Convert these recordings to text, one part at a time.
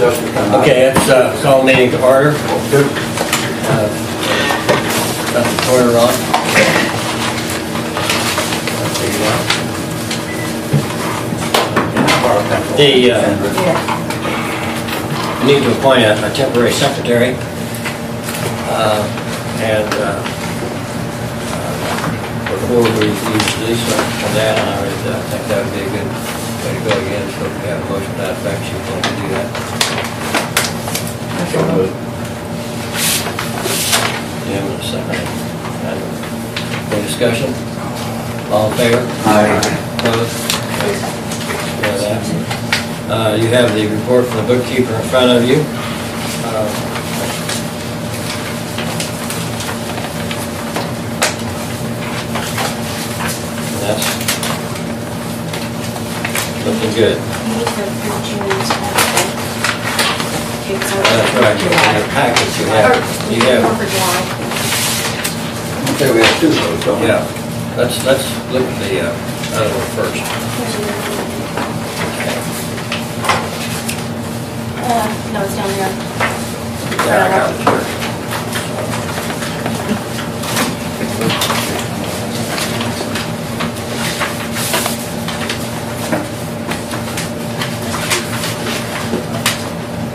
Okay, let's call meeting to order. Got the order on. We need to appoint a temporary secretary, and before we use Lisa on that, I would think that would be a good way to go again. So if we have a motion to that effect, she's going to do that. Jim, a second. Any discussion? All in favor? Aye. Opposed? You have the report from the bookkeeper in front of you. That's looking good. That's right. In your package you have. Okay, we have two of those, don't we? Yeah. Let's look at the other one first. No, it's down there. Yeah, I got it here.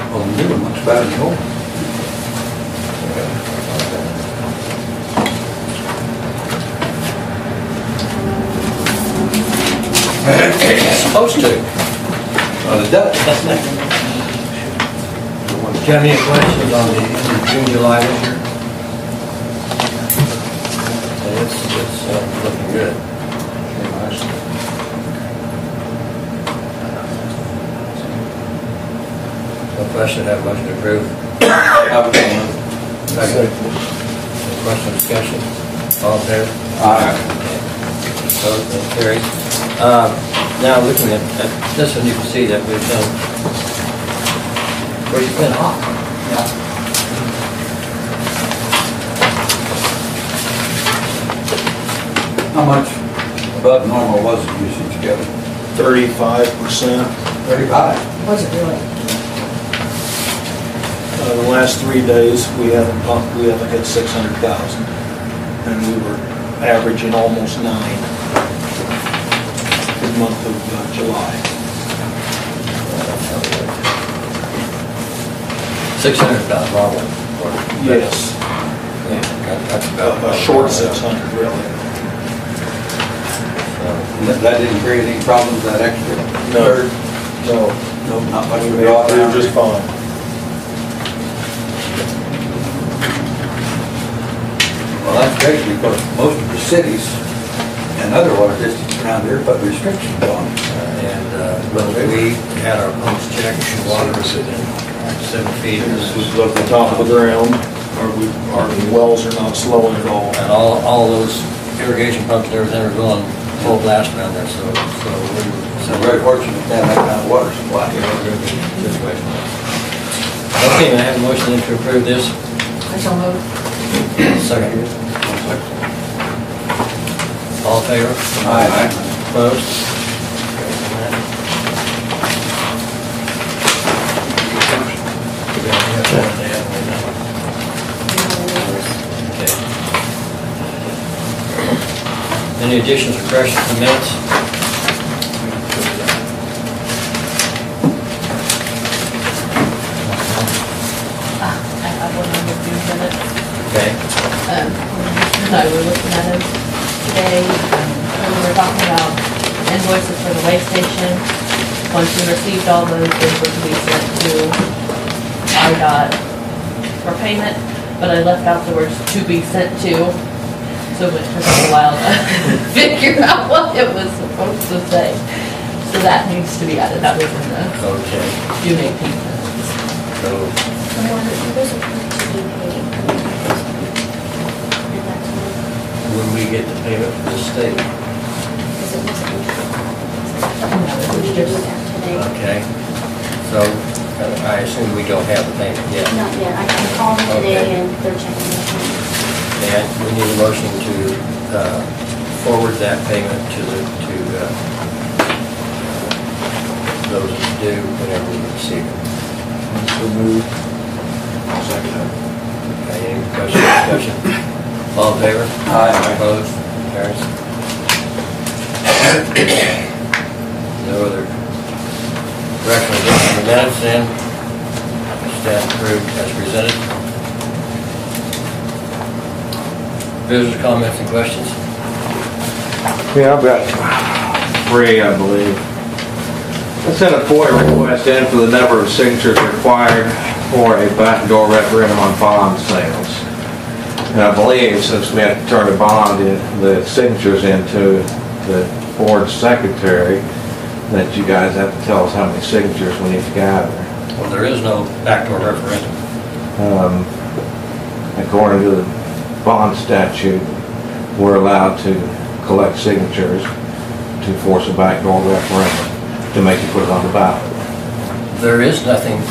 Well, the new one looks better than the old. It's supposed to. Well, it does. Do you have any questions on the June, July this year? It's looking good. No question, have a motion to approve. Second. Any question, discussion? All in favor? Aye. Okay. Opposed, and carried. Now looking at this one, you can see that we've done where you've been off. Yeah. How much above normal was the usage, Kevin? 35%. 35. Was it really? The last 3 days, we haven't hit 600,000, and we were averaging almost 9 for the month of July. 600,000 normal. Yes, That's about a short 600 really. That didn't create any problems, that extra? No, No, not much we of a were drawdown. just fine. Well, that's great, because most of the cities and other water districts around here put restrictions on. When we had our pumps checked, water was within 7 feet. This was at the top of the ground, our wells are not slowing at all. And all those irrigation pumps and everything are going full blast around there, so So very fortunate to have that kind of water supply. we're in a good situation. Okay, may I have a motion to approve this? I shall move. Second. All in favor? Aye. Opposed? Any additions or corrections to minutes? I went on with these minutes. Okay. No, we're looking at them today. We were talking about invoices for the weigh station. Once we received all those, they were to be sent to IDOT for payment, but I left out the words "to be sent to," so it took us a while to figure out what it was supposed to say. So that needs to be added. That was in the Okay. due date minutes. So, when we get the payment from the state, okay. So, I assume we don't have the payment yet. Not yet. I called them today and they're checking the payment. And we need a motion to forward that payment to those due whenever we receive it. So move. Okay, any question, discussion? All in favor? Aye. Opposed? Carries. No other correction in the minutes then? Staff approved as presented. Visitors' comments and questions? Yeah, I've got 3, I believe. I sent a FOIA request in for the number of signatures required for a backdoor referendum on bond sales. And I believe since we have to turn the signatures into the board secretary, that you guys have to tell us how many signatures we need to gather. Well, there is no backdoor referendum. According to the bond statute, we're allowed to collect signatures to force a backdoor referendum to make you put it on the ballot. There is nothing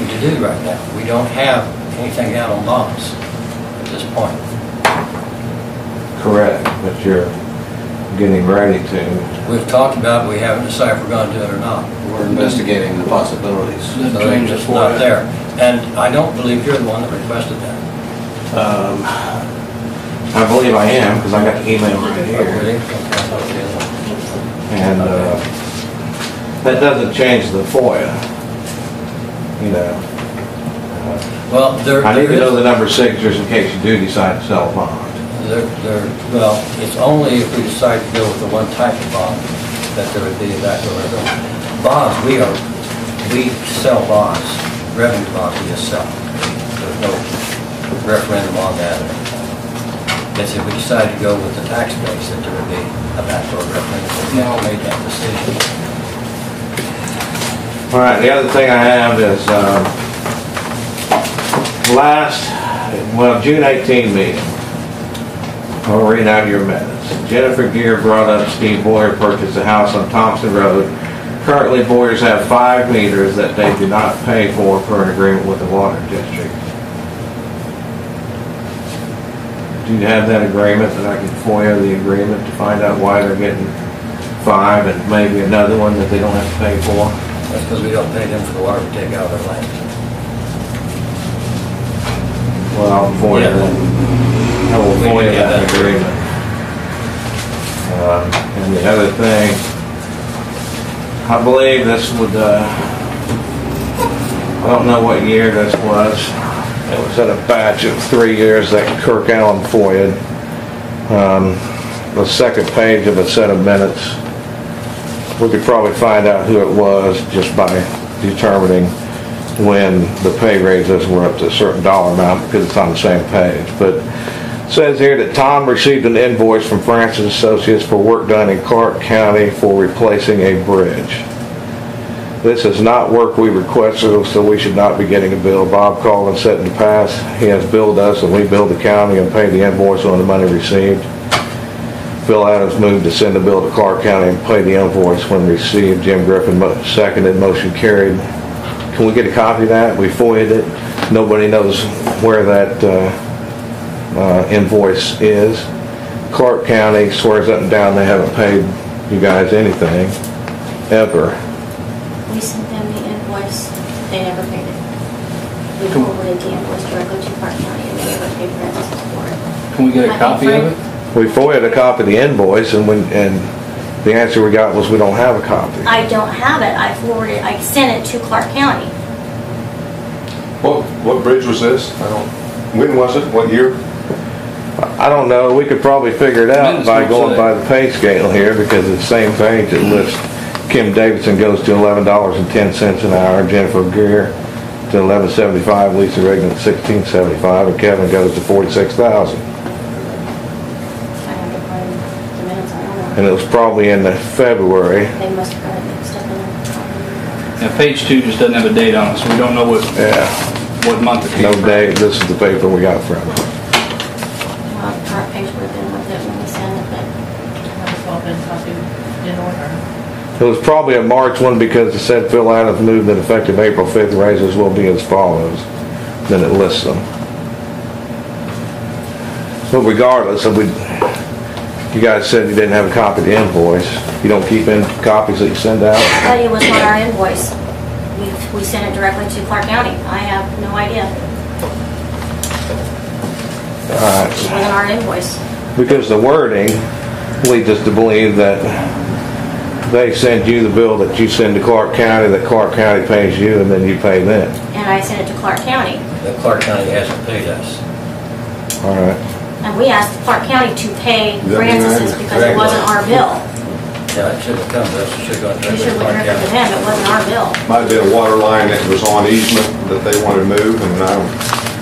to do right now. We don't have anything out on bonds at this point. Correct, but you're getting ready to. We've talked about it, we haven't decided if we're going to do it or not. We're investigating the possibilities. So it's just not there. And I don't believe you're the one that requested that. I believe I am, because I got the email right here. And that doesn't change the FOIA, you know. Well, I need to know the number of signatures in case you do decide to sell a bond. Well, it's only if we decide to go with the one type of bond that there would be a backdoor referendum. Bonds, we sell bonds, revenue bonds we just sell. There's no referendum on that. It's if we decide to go with the tax base that there would be a backdoor referendum. We now made that decision. All right, the other thing I have is June 18 meeting. I'll read out your minutes. Jennifer Gear brought up Steve Boyer purchased a house on Thompson Road. Currently, Boyers have 5 meters that they do not pay for per an agreement with the water district. Do you have that agreement that I can FOIA the agreement to find out why they're getting 5 and maybe another one that they don't have to pay for? That's because we don't pay them for the water to take out of their land. Well, I'll FOIA that. I will FOIA that agreement. And the other thing, I believe this would, I don't know what year this was. It was in a batch of 3 years that Kirk Allen FOIA'd. The second page of a set of minutes. We could probably find out who it was just by determining when the pay raises were up to a certain dollar amount because it's on the same page. But it says here that Tom received an invoice from Francis Associates for work done in Clark County for replacing a bridge. This is not work we requested, so we should not be getting a bill. Bob called and said in the past he has billed us and we billed the county and paid the invoice on the money received. Phil Adams moved to send the bill to Clark County and pay the invoice when received. Jim Griffin seconded, motion carried. Can we get a copy of that? We FOIA'd it. Nobody knows where that invoice is. Clark County swears up and down they haven't paid you guys anything, ever. We sent them the invoice, they never paid it. We forwarded the invoice directly to Clark County and they never paid rent for it. Can we get a copy of it? We FOIA'd a copy of the invoice and the answer we got was we don't have a copy. I don't have it, I sent it to Clark County. What bridge was this? When was it? What year? I don't know. We could probably figure it out by going by the pay scale here because it's the same page. It lists Kim Davidson goes to $11.10 an hour, Jennifer Gear to $11.75, Lisa Reagan at $16.75, and Kevin goes to $46,000. And it was probably in February. They must have got it mixed up in there. Now, page 2 just doesn't have a date on it, so we don't know what month it came No from. date. This is the paper we got from. Well, the current page would have been with it when we sent it, but That's all been copied in order. It was probably a March one because it said Phil Adams moved that effective April 5th raises will be as follows. Then it lists them. But regardless, you guys said you didn't have a copy of the invoice. You don't keep in copies that you send out? but it was not our invoice. we sent it directly to Clark County. I have no idea. All right. It wasn't our invoice. Because the wording leads us to believe that they send you the bill that you send to Clark County, that Clark County pays you, and then you pay them. And I sent it to Clark County. The Clark County hasn't paid us. All right. And we asked Clark County to pay that Francis's right? because it wasn't our bill. Yeah, it should have come to us, it should have gone We directly should to have Clark went to County. them, it wasn't our bill. Might have been a water line that was on easement that they wanted to move, and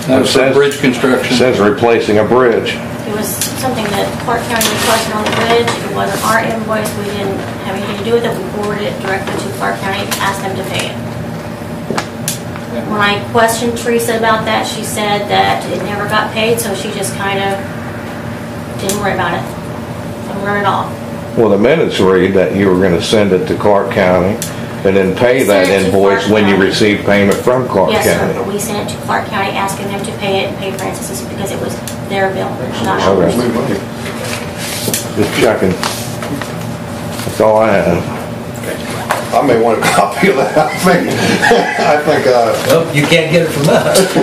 That was for bridge construction. It says replacing a bridge. It was something that Clark County requested on the bridge. It wasn't our invoice. We didn't have anything to do with it. We forwarded it directly to Clark County, asked them to pay it. When I questioned Teresa about that, she said that it never got paid, so she just kind of didn't worry about it. And run it off. Well, the minutes read that you were going to send it to Clark County and then pay that Send it to invoice Clark when you County. receive payment from Clark Yes, sir, County. but we sent it to Clark County, asking them to pay it and pay Francis's because it was their bill, not Okay. ours. move money. Just checking. That's all I have. I may want a copy of that. I think, Well, you can't get it from us.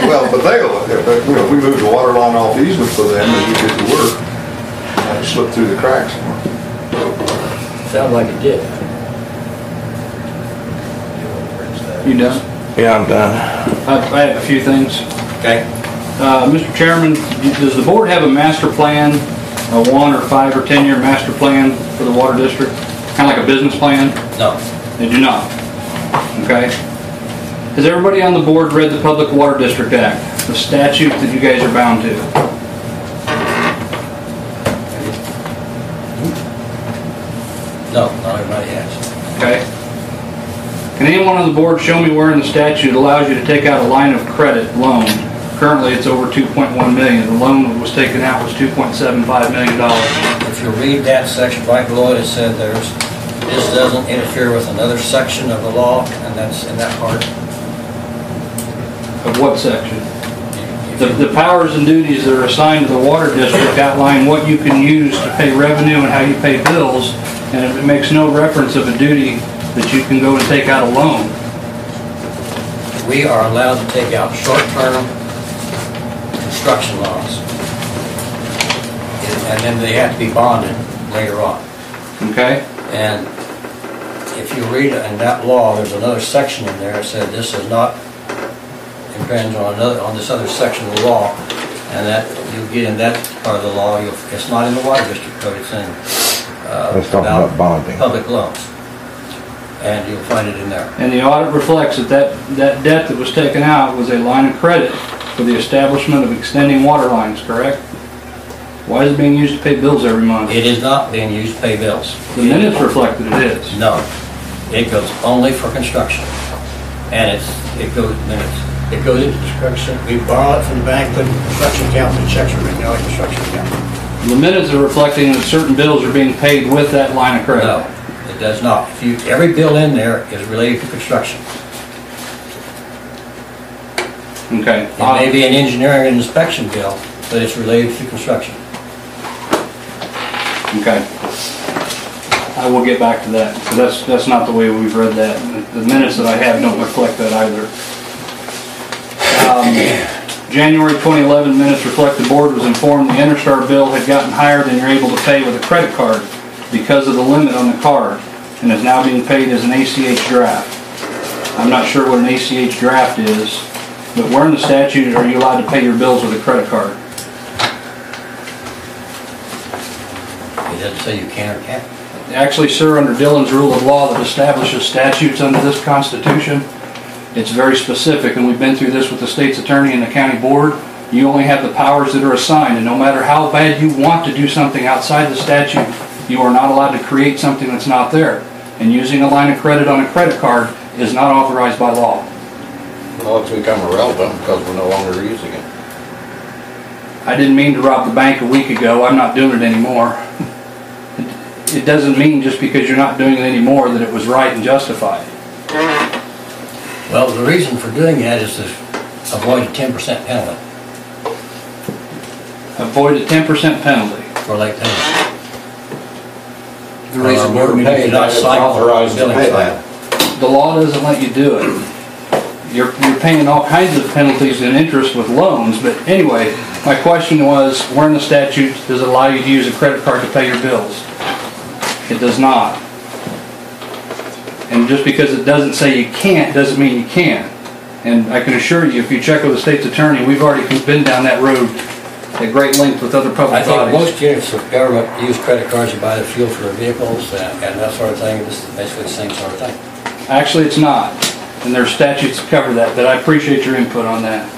well, but if we move the water line off easement for them and we get to work, it slipped through the cracks. Sounds like it did. You done? Yeah, I'm done. I have a few things. Okay? Mr. Chairman, does the board have a master plan, a 1 or 5 or 10 year master plan for the water district? Kind of like a business plan? No. They do not. Okay. Has everybody on the board read the Public Water District Act, the statute that you guys are bound to? No, not everybody has. Okay. Can anyone on the board show me where in the statute allows you to take out a line of credit loan? Currently, it's over 2.1 million. The loan that was taken out was $2.75 million. If you read that section right below it, it said this doesn't interfere with another section of the law, and that's in that part. Of what section? The powers and duties that are assigned to the water district outline what you can use to pay revenue and how you pay bills, and it makes no reference of a duty that you can go and take out a loan. We are allowed to take out short-term construction loans. And then they have to be bonded later on. Okay? And if you read it in that law, there's another section in there that said this is not impinged on this other section of the law, and that you get in that part of the law, it's not in the water district code, it's in Let's talk about bonding. public loans, and you'll find it in there. And the audit reflects that that debt that was taken out was a line of credit for the establishment of extending water lines, correct? Why is it being used to pay bills every month? It is not being used to pay bills. The minutes reflect that it is. No, it goes only for construction, and it goes into construction. We borrow it from the bank, put it in the construction account, and checks are written out in the construction account. The minutes are reflecting that certain bills are being paid with that line of credit. No, it does not. Every bill in there is related to construction. Okay. It may be an engineering and inspection bill, but it's related to construction. Okay. I will get back to that, because that's not the way we've read that. The minutes that I have don't reflect that either. January 2011 minutes reflect the board was informed the Interstar bill had gotten higher than you're able to pay with a credit card because of the limit on the card, and is now being paid as an ACH draft. I'm not sure what an ACH draft is, but where in the statute are you allowed to pay your bills with a credit card? It doesn't say you can or can't. Actually, sir, under Dillon's rule of law that establishes statutes under this Constitution, it's very specific, and we've been through this with the state's attorney and the county board. You only have the powers that are assigned, and no matter how bad you want to do something outside the statute, you are not allowed to create something that's not there. And using a line of credit on a credit card is not authorized by law. Well, it's become irrelevant because we're no longer using it. I didn't mean to rob the bank a week ago. I'm not doing it anymore. It doesn't mean just because you're not doing it anymore that it was right and justified. Well, the reason for doing that is to avoid a 10% penalty Avoid a 10% penalty. for late payment. The reason we're We do paying not that is cycle authorized to billing pay cycle. that. the law doesn't let you do it. You're paying all kinds of penalties and interest with loans, but anyway, my question was, where in the statute does it allow you to use a credit card to pay your bills? It does not. And just because it doesn't say you can't, doesn't mean you can. And I can assure you, if you check with the state's attorney, we've already been down that road at great length with other public I think bodies. most units of government use credit cards to buy the fuel for their vehicles and that sort of thing. This is basically the same sort of thing. Actually, it's not. And there's statutes that cover that, but I appreciate your input on that.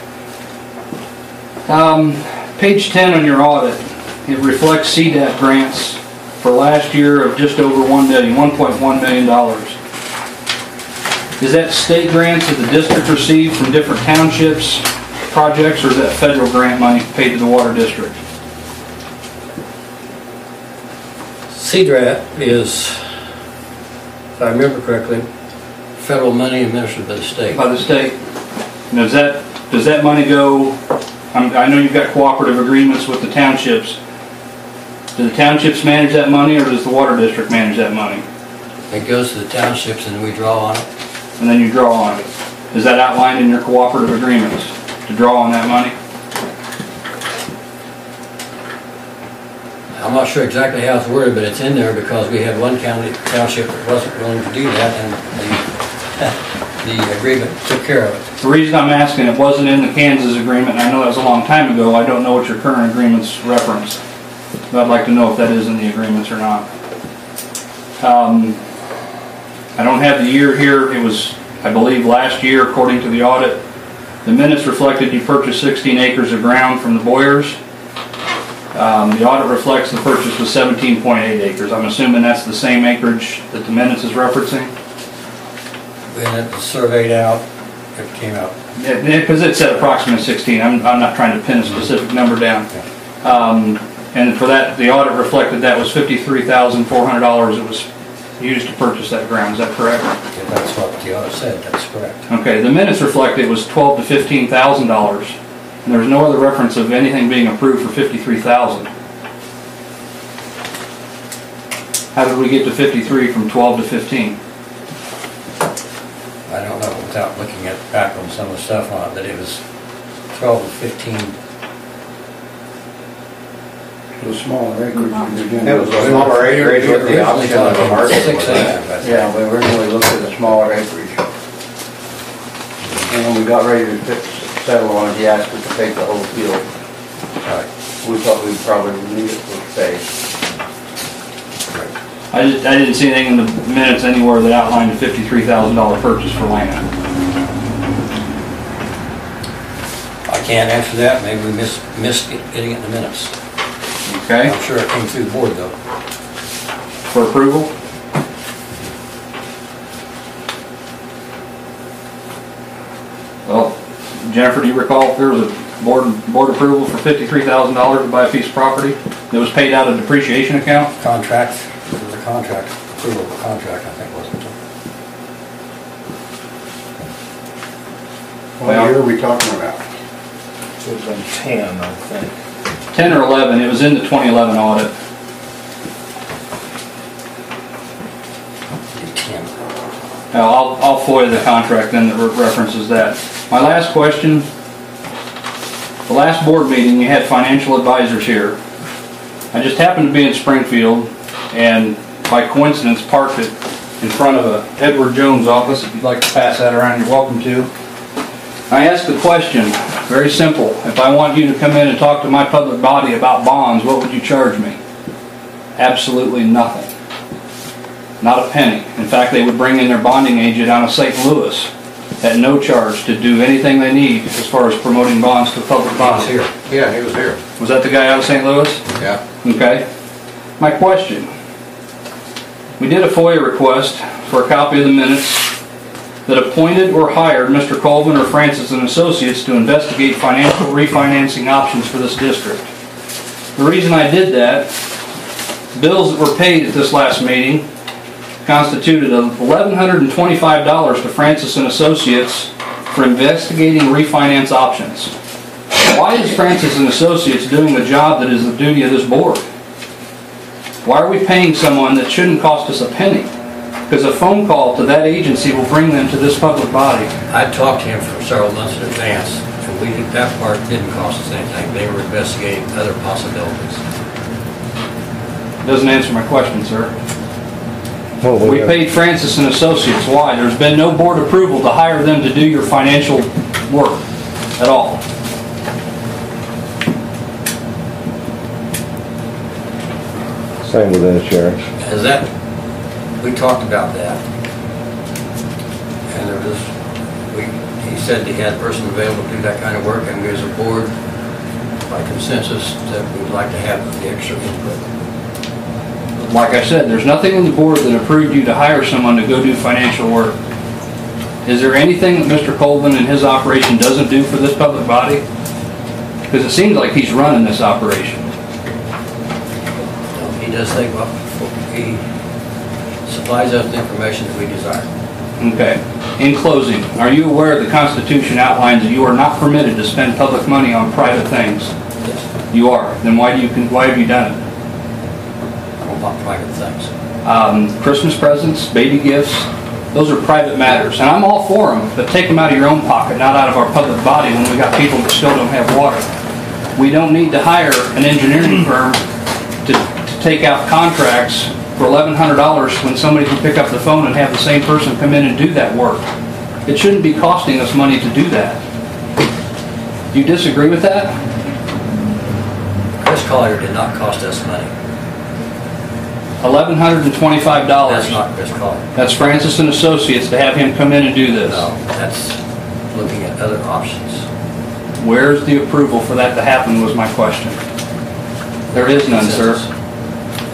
Page 10 on your audit, it reflects CDAP grants for last year of just over $1.1 million. Is that state grants that the district received from different townships, projects, or is that federal grant money paid to the water district? CDRAT is, if I remember correctly, federal money administered by the state. By the state. Now, does that money go, I know you've got cooperative agreements with the townships. Do the townships manage that money, or does the water district manage that money? It goes to the townships and we draw on it. And then you draw on it. Is that outlined in your cooperative agreements to draw on that money? I'm not sure exactly how it's worded, but it's in there because we had one township that wasn't willing to do that, and the agreement took care of it. The reason I'm asking, it wasn't in the Kansas agreement, and I know that was a long time ago. I don't know what your current agreements reference. But I'd like to know if that is in the agreements or not. I don't have the year here. It was, I believe, last year, according to the audit. The minutes reflected you purchased 16 acres of ground from the Boyers. The audit reflects the purchase was 17.8 acres. I'm assuming that's the same acreage that the minutes is referencing? When it was surveyed out, it came out. Because it said approximately 16. I'm not trying to pin a specific number down. And for that, the audit reflected that was $53,400 that was used to purchase that ground. Is that correct? Yeah, that's what the audit said. That's correct. Okay. The minutes reflect it was $12,000 to $15,000, and there was no other reference of anything being approved for $53,000. How did we get to 53 from 12 to 15? I don't know without looking at back on some of the stuff on it, but it was 12 to 15. The smaller acreage. It was a smaller acreage with the option of a market. 6 acres, I think. Yeah, we originally looked at a smaller acreage. And when we got ready to settle on it, he asked us to take the whole field. Right. We thought we'd probably need it for space. I didn't see anything in the minutes anywhere that outlined a $53,000 purchase for land. I can't answer that. Maybe we missed getting it in the minutes. Okay. I'm sure it came through the board though. For approval? Well, Jennifer, do you recall if there was a board approval for $53,000 to buy a piece of property that was paid out of depreciation account? Contract, there was a contract, approval of a contract, I think, wasn't it? What year are we talking about? So it's been 10, I think. 10 or 11, it was in the 2011 audit. 10. Now, I'll FOIA the contract then that references that. My last question, the last board meeting, you had financial advisors here. I just happened to be in Springfield and by coincidence parked it in front of Edward Jones' office. If you'd like to pass that around, you're welcome to. I asked the question, very simple. If I want you to come in and talk to my public body about bonds, what would you charge me? Absolutely nothing. Not a penny. In fact, they would bring in their bonding agent out of St. Louis at no charge to do anything they need as far as promoting bonds to the public body. He was here. Yeah, he was here. Was that the guy out of St. Louis? Yeah. Okay. My question. We did a FOIA request for a copy of the minutes that appointed or hired Mr. Colvin or Francis and Associates to investigate financial refinancing options for this district. The reason I did that, bills that were paid at this last meeting constituted $1,125 to Francis and Associates for investigating refinance options. Why is Francis and Associates doing the job that is the duty of this board? Why are we paying someone that shouldn't cost us a penny? because a phone call to that agency will bring them to this public body. I talked to him for several months in advance, and that part didn't cost us anything. They were investigating other possibilities. Doesn't answer my question, sir. Well, We paid Francis and Associates. Why? There's been no board approval to hire them to do your financial work at all. Same with insurance. As that, we talked about that. And there was, he said he had a person available to do that kind of work, and we as a board, by consensus, that we'd like to have the extra input. Like I said, there's nothing in the board that approved you to hire someone to go do financial work. Is there anything that Mr. Colvin and his operation doesn't do for this public body? Because it seems like he's running this operation. He does think, well, he supplies us the information that we desire. Okay. In closing, are you aware the Constitution outlines that you are not permitted to spend public money on private things? Yes. You are. Then why have you done it? I don't want private things. Christmas presents, baby gifts, those are private matters. And I'm all for them, but take them out of your own pocket, not out of our public body when we got people that still don't have water. We don't need to hire an engineering firm to take out contracts for $1,100 when somebody can pick up the phone and have the same person come in and do that work. It shouldn't be costing us money to do that. Do you disagree with that? Chris Collier did not cost us money. $1,125. That's not Chris Collier. That's Francis and Associates to have him come in and do this. No, that's looking at other options. Where's the approval for that to happen was my question. There is none, sir.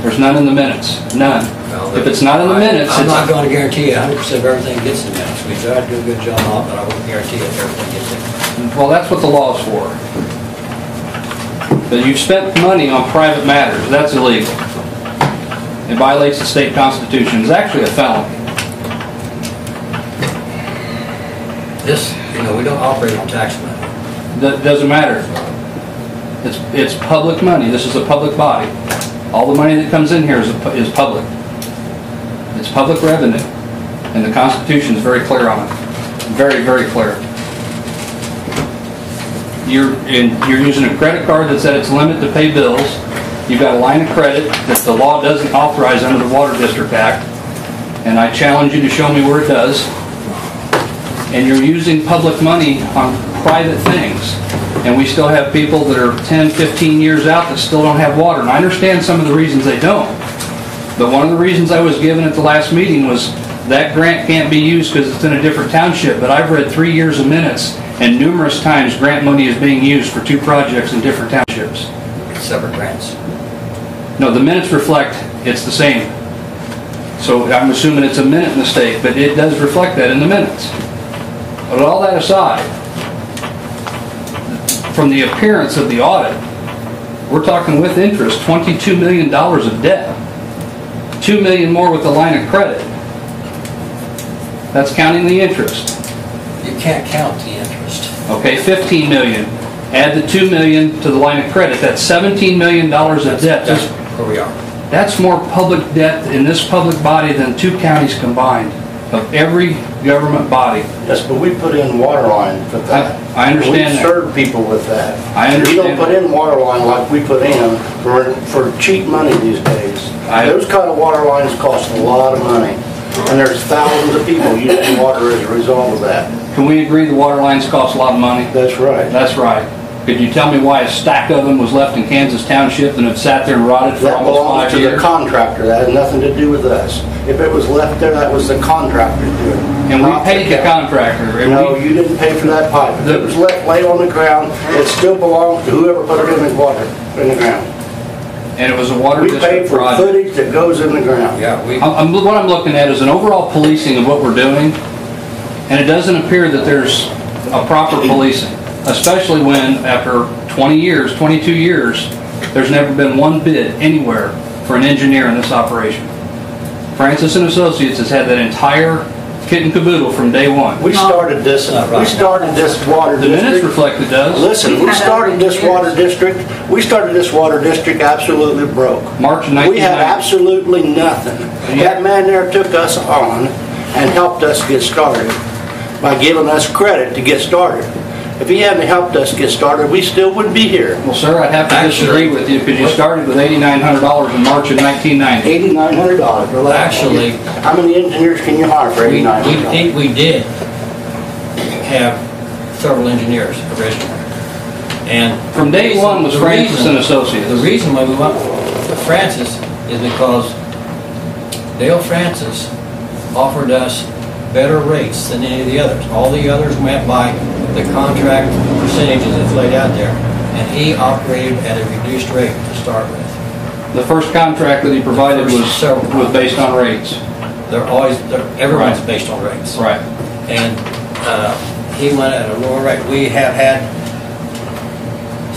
There's none in the minutes. None. Well, If it's not in the minutes, I'm not it's... going to guarantee you 100% of everything gets in the minutes. We try to do a good job on it, but I won't guarantee you everything gets in. Well, that's what the law is for. But you've spent money on private matters. That's illegal. It violates the state constitution. It's actually a felony. This, we don't operate on tax money. That doesn't matter. It's public money. This is a public body. All the money that comes in here is public. It's public revenue. And the Constitution is very clear on it. Very, very clear. You're using a credit card that's at its limit to pay bills. You've got a line of credit that the law doesn't authorize under the Water District Act. And I challenge you to show me where it does. And you're using public money on private things. And we still have people that are 10, 15 years out that still don't have water. And I understand some of the reasons they don't. But one of the reasons I was given at the last meeting was that grant can't be used because it's in a different township. But I've read 3 years of minutes, and numerous times grant money is being used for 2 projects in different townships. It's separate grants. No, the minutes reflect it's the same. So I'm assuming it's a minute mistake, but it does reflect that in the minutes. But all that aside, from the appearance of the audit, we're talking with interest, $22 million of debt. $2 million more with the line of credit. That's counting the interest. You can't count the interest. Okay, $15 million. Add the $2 million to the line of credit. That's $17 million of debt. That's where we are. That's more public debt in this public body than 2 counties combined of every government body. Yes, but we put in water line for that. I understand We that. serve people with that. I understand. We don't put in water line like we put in for cheap money these days. Those kind of water lines cost a lot of money. And there's thousands of people using water as a result of that. Can we agree the water lines cost a lot of money? That's right. That's right. Could you tell me why a stack of them was left in Kansas Township and have sat there and rotted for That almost belongs 5 to the years? contractor. That has nothing to do with us. If it was left there, that was the contractor's doing. And we not paid the county. contractor. And No, we- you didn't pay for that pipe. If it was left lay on the ground, it still belongs to whoever put it in the water, in the ground. And it was a water We pay district for project. footage that goes in the ground. Yeah, What I'm looking at is an overall policing of what we're doing, and it doesn't appear that there's a proper policing, especially when after 20 years, 22 years, there's never been one bid anywhere for an engineer in this operation. Francis and Associates has had that entire kit and caboodle from day one. We started this water The minutes district. reflect it does. Listen, we started this water district absolutely broke. March of We had 1990. absolutely nothing. That man there took us on and helped us get started by giving us credit to get started. If he hadn't helped us get started, we still wouldn't be here. Well, sir, I'd have to disagree with you because you started with $8,900 in March of 1990. $8,900. Relax. Actually, How many engineers can you hire for $8,900? we did have several engineers originally. And From day one was the Francis reason- and Associates. The reason why we went with Francis is because Dale Francis offered us better rates than any of the others. All the others went by the contract percentages that's laid out there, and he operated at a reduced rate to start with. The first contract that he provided was based on rates. Everyone's based on rates. Right. And he went at a lower rate. We have had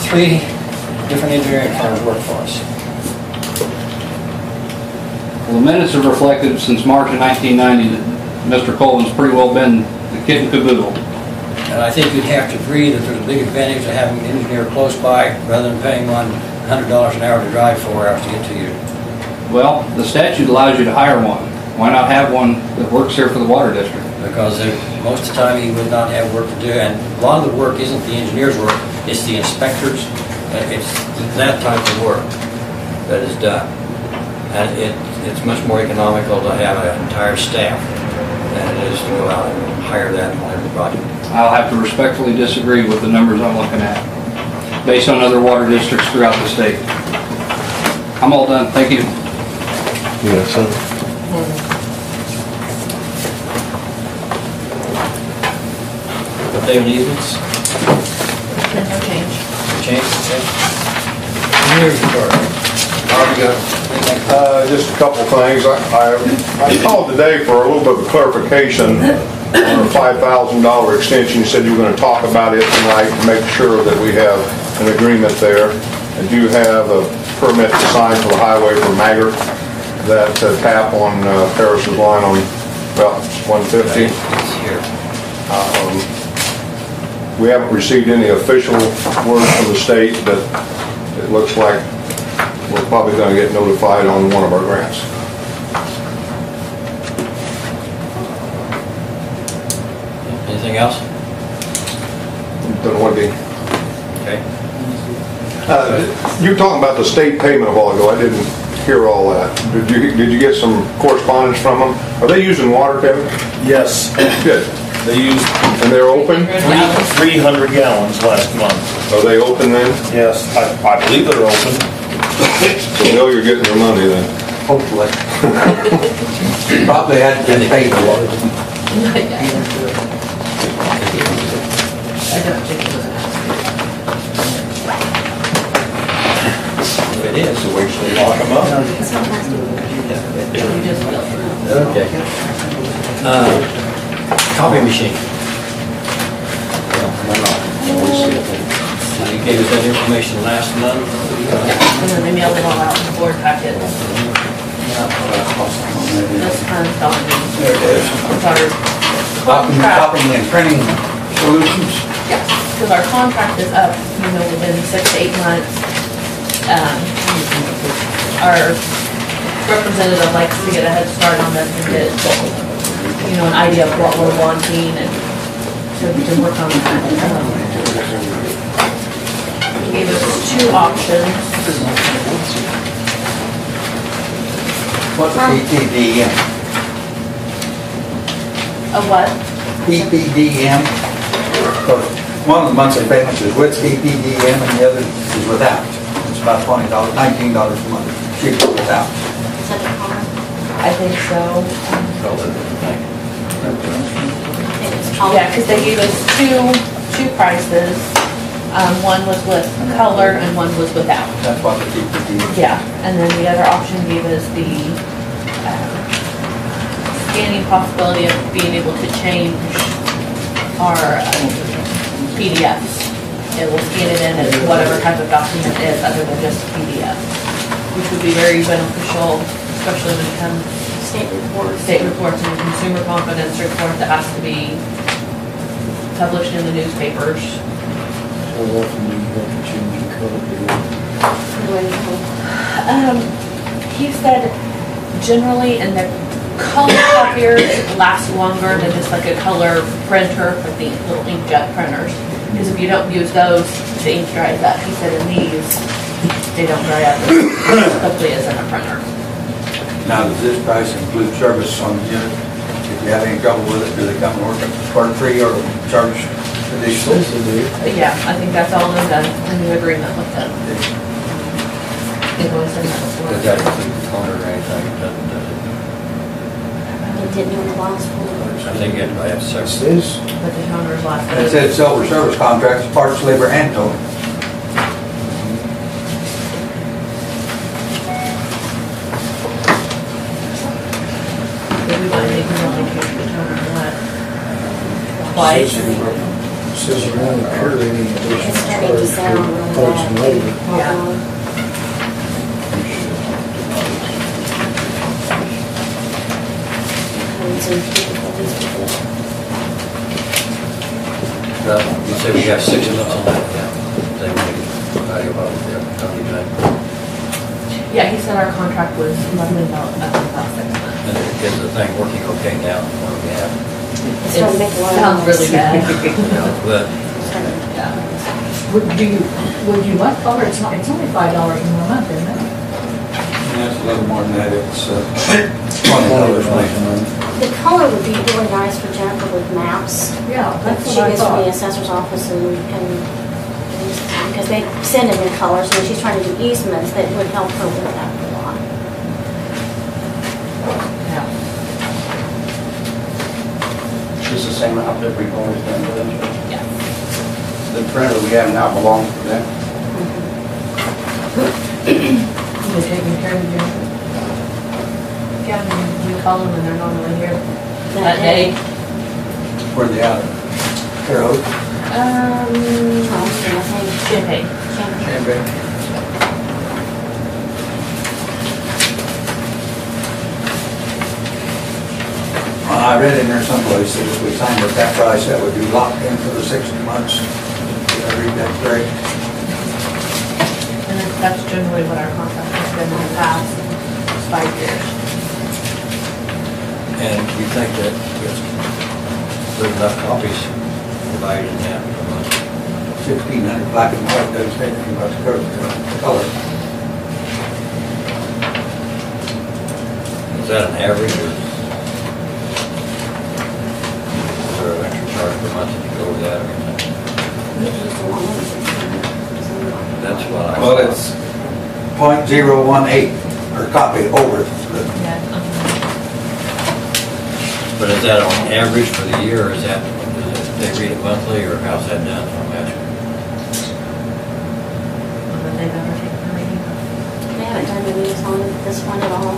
3 different engineering firms work for us. Well, the minutes have reflected since March of 1990 that Mr. Colvin's pretty well been the kit and caboodle. And I think you'd have to agree that there's a big advantage of having an engineer close by rather than paying one $100 an hour to drive 4 hours to get to you. Well, the statute allows you to hire one. Why not have one that works here for the water district? Because most of the time he would not have work to do, and a lot of the work isn't the engineer's work, it's the inspectors. It's that type of work that is done. And it's much more economical to have an entire staff than it is to go out and hire that on every project. I'll have to respectfully disagree with the numbers I'm looking at, based on other water districts throughout the state. I'm all done, thank you. Yes, sir. David easements, There's no change. change, okay? Here's the card. Just a couple things. I called today for a little bit of clarification on a $5,000 extension. You said you were going to talk about it tonight and make sure that we have an agreement there. I do have a permit to sign for the highway from Maggart, that tap on Paris's line on about 150. It's here. We haven't received any official word from the state, but it looks like we're probably going to get notified on one of our grants. Anything else? Don't know what the... Okay. You were talking about the state payment a while ago. I didn't hear all that. Did you get some correspondence from them? Are they using water, Kevin? Yes, Good. they used And they're open? 300 gallons last month. Are they open then? Yes, I believe they're open. So Bill, you're getting your money then. Hopefully. Probably hadn't been paid a lot. I don't think it was asked. If it is, So wait till they lock them up. We just built it. okay. Copy machine. You gave us that information last month. And then they mailed it all out in the board packet. This firm's telling me. There it is. It's our contract. Copying and printing solutions. Yes, because our contract is up, within 6 to 8 months. Our representative likes to get a head start on this and get, an idea of what we're wanting and so we can work on that. He gave us 2 options. What's EPDM? A what? EPDM? One of the monthly payments is with EPDM and the other is without. It's about $20, $19 a month, cheaper without. Is that the car? I think so. Oh. Yeah, because they gave us two prices. One was with color and one was without. That's what the EPDM. Yeah, and then the other option gave us the scanning possibility of being able to change our PDFs. It will scan it in as whatever type of document it is other than just PDF, which would be very beneficial, especially when it comes to state reports. state reports and consumer confidence report that has to be published in the newspapers. How often do you have to change the color? He said generally in the color copiers last longer than just like a color printer with the little inkjet printers. Because if you don't use those, the ink dries up. He said in these, they don't dry up as quickly as in a printer. Now, does this price include service on the unit? If you have any trouble with it, do they come and work for free or charge additional? But yeah, I think that's all in the agreement with them. Invoice and Does that include the toner or anything? Doesn't, does it? It didn't in the last one. I think you have to have sex. This, But the toner's last. it said silver service contracts, parts, labor, and towing. If we want to make them only change the toner twice. Says you won't incur any It's additional starting to charge sound for really parts and bad. labor. Yeah. You say we have 6 months on that account. They make value about it, don't you think? Yeah, he said our contract was running about 6 months. And is the thing working okay now? What do we have? It's starting to make a lot of Sounds really noise. bad. But Yeah. Would you like color? It's only $5 a month, isn't it? Yeah, it's a little more than that, it's $20 a month. The color would be really nice for Jennifer with maps. Yeah, that's She what I gets from the thought. assessor's office because they send them in colors, and when she's trying to do easements, that would help her with that a lot. Yeah. It's the same outfit we've always done with them. Yeah. The printer we have now belongs to them. They're taking care of you. Yeah, I mean, we call them and they're normally here that day. Where they out? Carol? Charleston, I think. Champagne. Champaign. I read in there someplace that if we signed at that price, that would be locked in for the 60 months. Did I read that correct? And that's generally what our contract has been in the past, it's 5 years. and you think that there's enough copies provided in that per month? 1,600 black and white doesn't say anything about the color. Is that an average or is there an extra charge per month if you go with that or anything? That's what I. Well, it's .018 per copy over the Yeah. But is that on average for the year, or is that, they read it monthly, or how's that done, I'm asking? But they've never taken a reading. They haven't done any use on this one at all.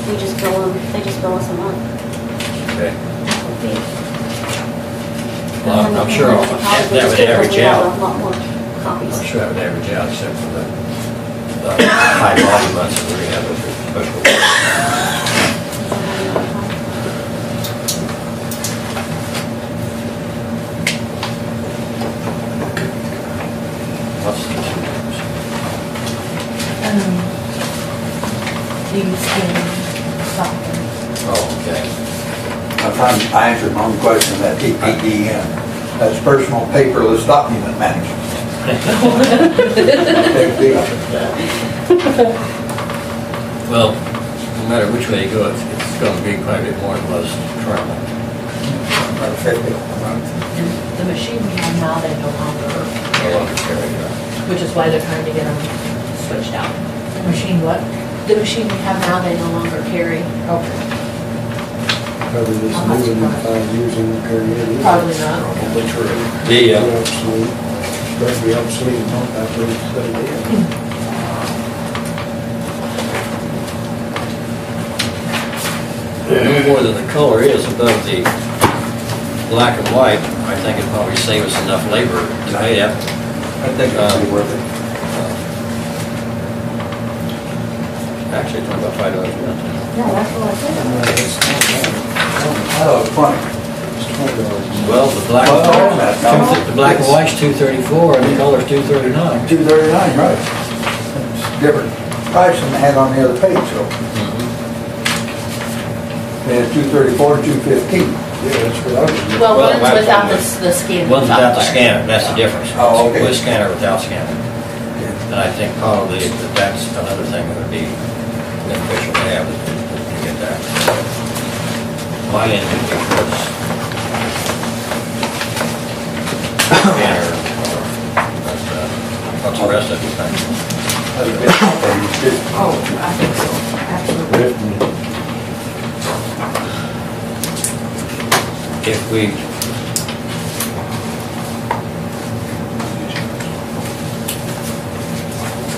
We just bill them, they just bill us a month. Okay. fee. Well, I'm sure And then the copies, we that just would give them average a out. lot more copies. I'm sure that would average out, except for the high volume months where we have a special. What's the These software. Oh, okay. I answered my own question, that TPDM. That's personal paperless document management. Big deal. Well, no matter which way you go, it's going to be quite a bit more than was travel. About 50 a month. And the machine we have now, they no longer, No longer carry that. which is why they're trying to get them switched out. Machine what? The machine we have now, they no longer carry. Okay. Probably this How much new one in more? 5 years in the carry it. Probably not. Probably true. Be The, obsolete. Start to be obsolete in a month after we put it in. no more than the color is above the black and white, I think it'd probably save us enough labor to pay that. I think it'd be worth it. Actually, it's only about $5 a month. Yeah, that's what I said. Oh, 20. Well, the black and white's 234 and the color's 239. 239, right. It's different price than they had on the other page, so. They had 234, 215. Yeah, that's what I was. Well, Well, one's without the scanner. One's without the scanner, that's the difference. Oh, okay. With scanner, without scanner. And I think probably that's another thing that would be beneficial to have, to get that. My end would be towards scanner, but what's the rest of you think? Oh, I think so, absolutely. If we,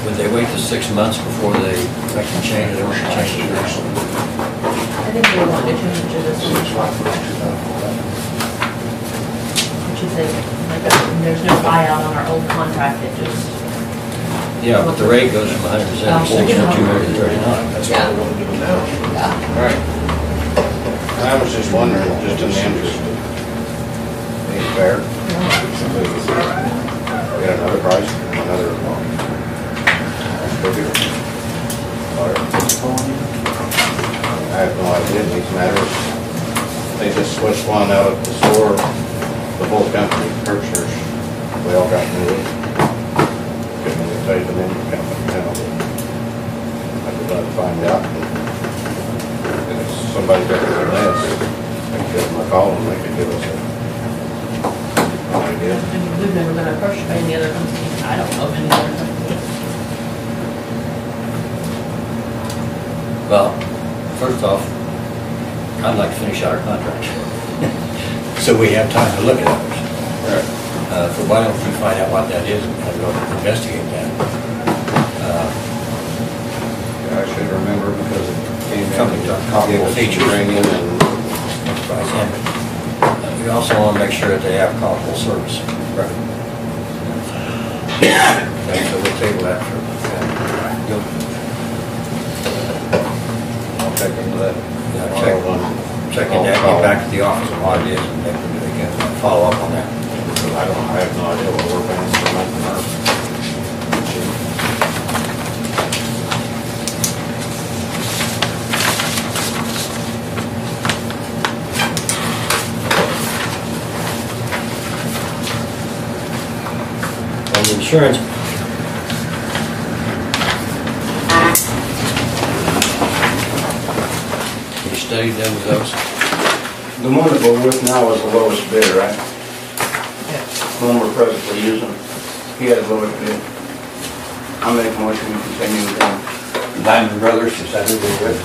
would they wait the 6 months before they make the change, or change it? I think we want to change it as soon as possible. Which is like, there's no buyout on our old contract, it just. Yeah, but the rate goes from 176 to 239. That's Yeah. what we want to do now. Yeah. Right. I was just wondering, just in the interest of being fair, get another price, another figure. I have no idea in these matters. They just switched one out at the store, the whole company, purchasers, we all got new. Couldn't even pay them in the company penalty. I would like to find out. And if somebody better than this, they could give them a call and they could give us an idea. I mean, we've never been approached by any other company. I don't know of any other company. Well, first off, I'd like to finish our contract. So we have time to look at others. Right. So why don't you find out what that is and go investigate that? Yeah, I should remember because it came in. Company talk, comparable features. Training and We also want to make sure that they have comparable service. Right. Okay, so we'll table that for, I'll check into that. check in that, get back to the office of what it is and maybe they can follow up on that. I have no idea what we're paying for nothing else. On the insurance, you studied them with those? The one that we're with now is the lowest bidder, right? The one we're presently using, he has the lowest bid. I make a motion to continue with them. Diamond Brothers, is that who they're with?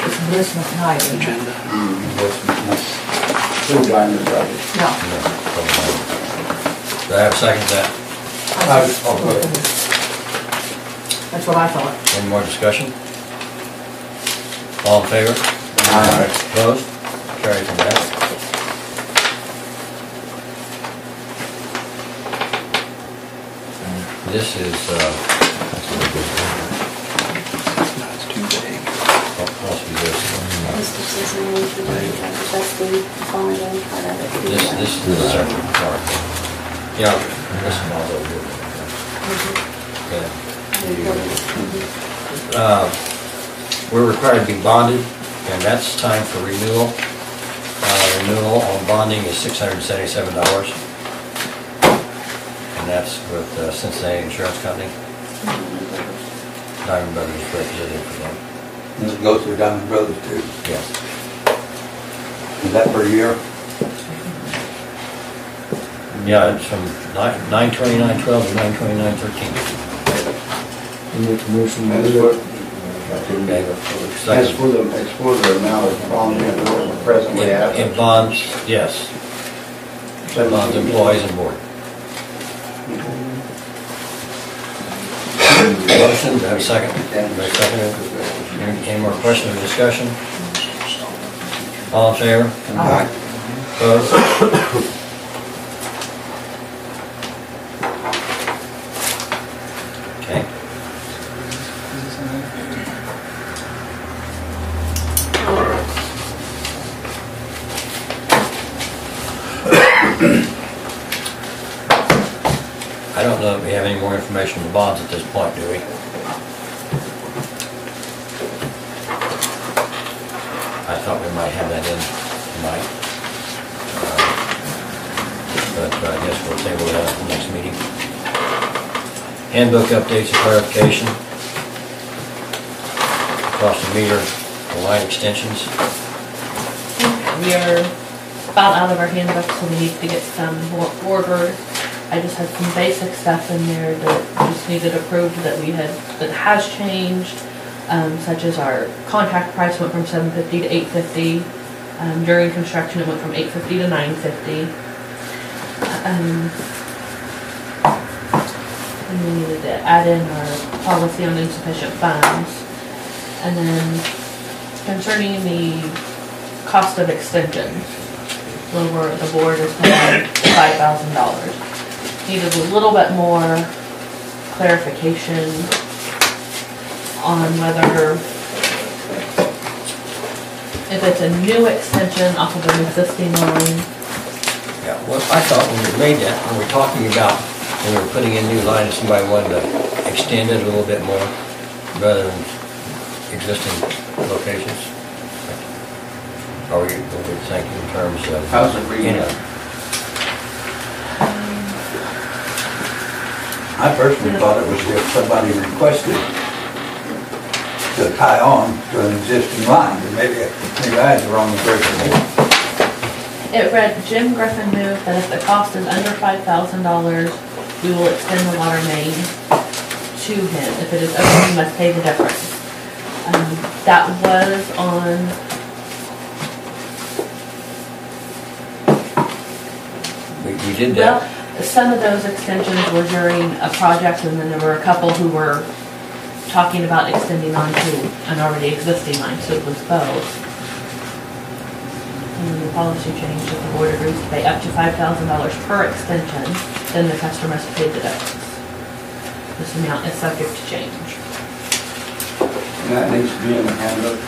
It's Bliss McKnight. Agenda. Two Diamond Brothers. No. Do I have a second to that? That's what I thought. Any more discussion? All in favor? Aye. Opposed? Carried from that. This is, It's too big. possibly this. Mr. Chisholm, that's the bonding part of it. This is the separate part. Yeah, this is all over here. Okay. We're required to be bonded, and that's time for renewal. Renewal on bonding is $677. And that's with Cincinnati Insurance Company. Diamond Brothers is represented for them. And it goes through Diamond Brothers too. Yes. Is that per year? Yeah, it's from 9/29/12 to 9/29/13. As for the amount of bond that we're presently at. In bonds, yes. Bonds, employees and board. Motion, do I have a second? Anybody second it? Any more questions or discussion? All in favor? Aye. Opposed? Okay. I don't know if we have any more information on the bonds at this point, do we? I thought we might have that in tonight. But I guess we'll table that at the next meeting. Handbook updates and clarification. Across the meter, the line extensions. We are about out of our handbook, so we need to get some more ordered. I just had some basic stuff in there that just needed approved that has changed, such as our contract price went from $750 to $850. During construction, it went from $850 to $950. And we needed to add in our policy on insufficient funds. And then concerning the cost of extensions, where the board is paying $5,000. Needed a little bit more clarification on whether if it's a new extension off of an existing line. Yeah, well, I thought when we made that, when we were talking about, when we were putting in new line, if somebody wanted to extend it a little bit more rather than existing locations. Or what do you think in terms of? How's it reading? I personally thought it was if somebody requested to tie on to an existing line, and maybe I had the wrong impression. It read, Jim Griffin moved that if the cost is under $5,000, we will extend the water main to him. If it is over, he must pay the difference. That was on We did that. well, some of those extensions were during a project, and then there were a couple who were talking about extending onto an already existing line, so it was both. And then the policy changed, if the board agrees to pay up to $5,000 per extension, then the customer must pay the difference. This amount is subject to change. And that needs to be in the handbook.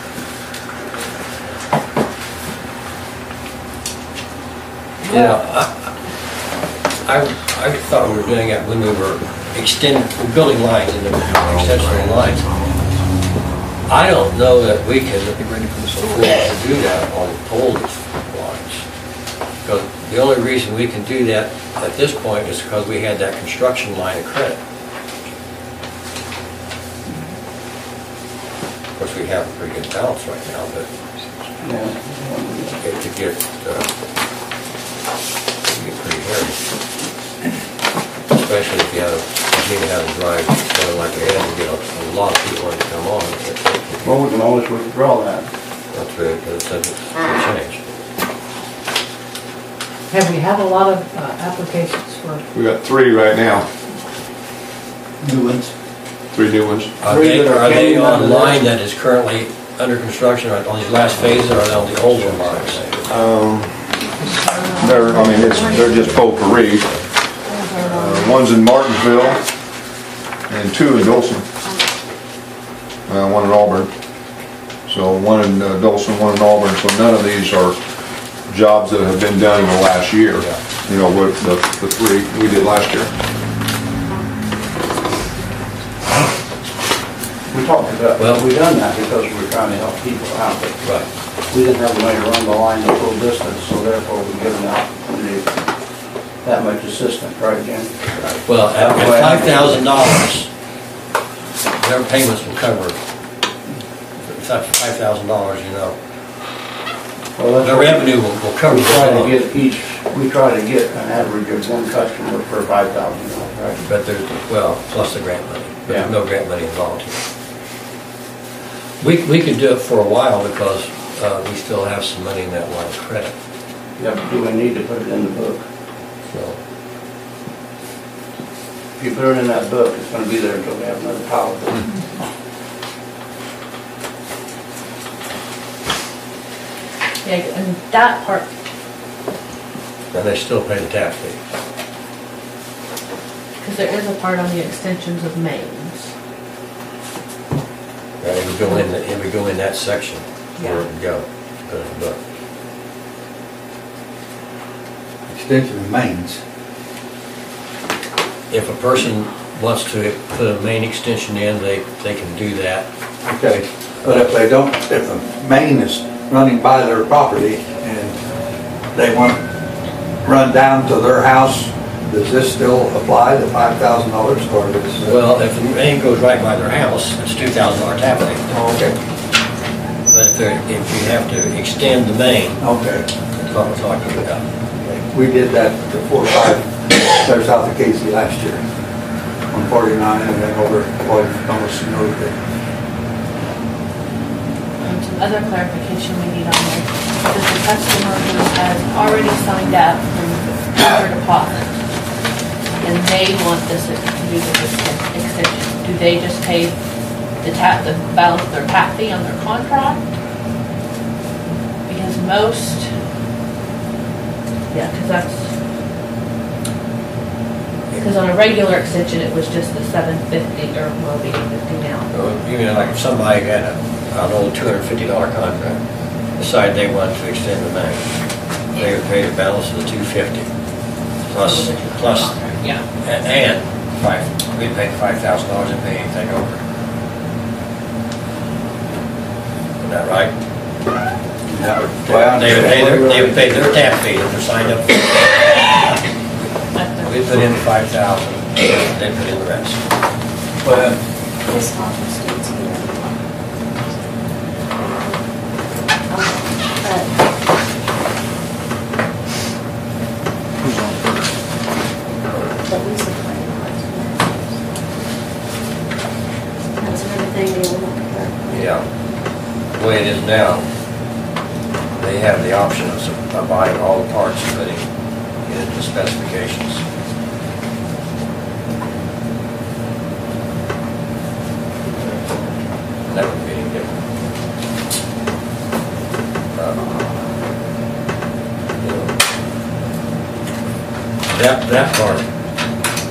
Yeah, I thought we were doing it when we were building lines into extension lines. I don't know that we can afford to do that on old lines. Because the only reason we can do that at this point is because we had that construction line of credit. Of course, we have a pretty good balance right now, but to get pretty hairy. Especially if you need to have a drive going like we had, and get a lot of people to come on. Well, we can always withdraw that. That's very, because it's subject to change. Have we had a lot of applications for? We got 3 right now, New ones. 3 new ones. Are they on the line that is currently under construction, or on these last phases, or are they on the older lines? They're just potpourri. One's in Martinsville and 2 in Dawson. One in Auburn. So one in Dawson, one in Auburn. So none of these are jobs that have been done in the last year. You know, with the 3 we did last year. We talked about, we done that because we were trying to help people out. Right. We didn't have a way to run the line the full distance, so therefore we give them out that much assistance, right, Jim? Well, at $5,000, their payments will cover. It's up to $5,000, you know. Well, The revenue will cover. We try to get an average of 1 customer per $5,000, right? But there's, plus the grant money. But there's no grant money involved here. We could do it for a while because we still have some money in that line of credit. Yeah, but do we need to put it in the book? So, If you put it in that book, it's gonna be there until we have another power bill. Yeah, and that part, and they still pay the tax fee. because there is a part on the extensions of mains. It would go in that section where it would go. Go to the book. extension of mains. If a person wants to put a main extension in, they can do that. Okay, but if they don't, if the main is running by their property and they want to run down to their house, does this still apply, the $5,000 or is Well, if the main goes right by their house, it's $2,000 tap fee. Okay, But if you have to extend the main, okay. that's what we're talking about. We did that to 405 clear south of Casey last year on 49 and then over almost North. Some other clarification we need on there. Does the customer who has already signed up for their deposit and they want this to do this extension, do they just pay the balance of their tap fee on their contract? Because most, yeah, because on a regular extension, it was just the $750, or will be $850 now. You know, like if somebody had an old $250 contract, decided they wanted to extend the main, they would pay the balance of the $250 plus, Yeah. and we'd pay $5,000 and pay anything over. Isn't that right? Well, They would pay their tap fee if they're signed up. We put in 5,000, they put in the rest. Well, This office states here. But we supply that's another thing they will not cover. Yeah. The way it is now, they have the option of buying all the parts and putting it into specifications. That would be any different. You know, that part,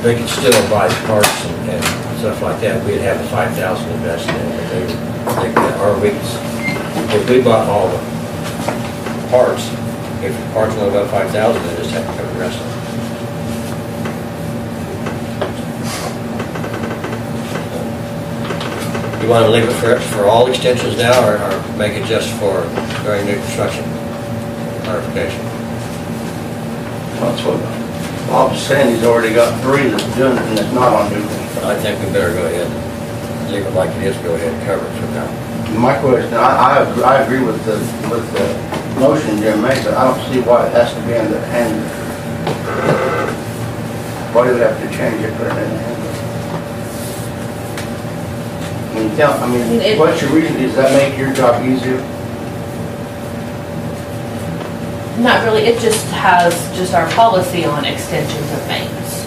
they could still buy the parts and stuff like that. We'd have the 5,000 invested in it. If we bought all the parts, if the parts go above 5,000, they just have to cover the rest of it. You want to leave it for all extensions now, or make it just for during new construction? Clarification. That's what Bob's saying, he's already got 3 that's doing it and it's not on new construction. I think we better go ahead, leave it like it is, go ahead and cover it for now. My question, I agree with the motion Jim made, but I don't see why it has to be in the handbook. Why do we have to change it, put it in the handbook? What's your reason? Does that make your job easier? Not really, it just has just our policy on extensions of mains.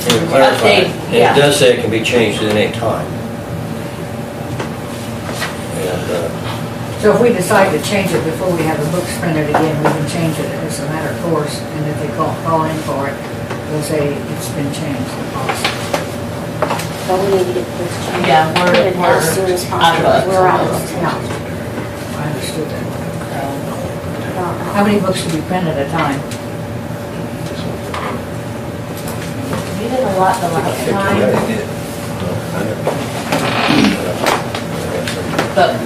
To clarify, it does say it can be changed at any time. And, So if we decide to change it before we have the books printed again, we can change it as a matter of course, and if they call in for it, they'll say it's been changed, the policy. But we need to get this changed. Yeah, Printed we're as soon as out of possible. it. We're out of it. I understood that. How many books do we print at a time? We did a lot the last time, but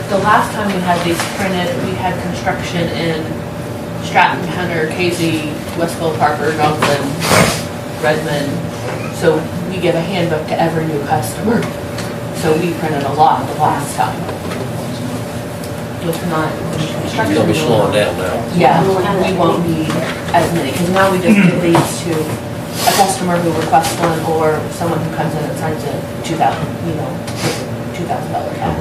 the last time we had these printed, we had construction in Stratton, Hunter, Casey, Westville, Parker, Johnson, Redmond. So we give a handbook to every new customer. So we printed a lot the last time. With not construction. You'll be slowing down now. Yeah, we won't need as many, because now we just give these to a customer who requests one or someone who comes in and signs a $2,000 tab.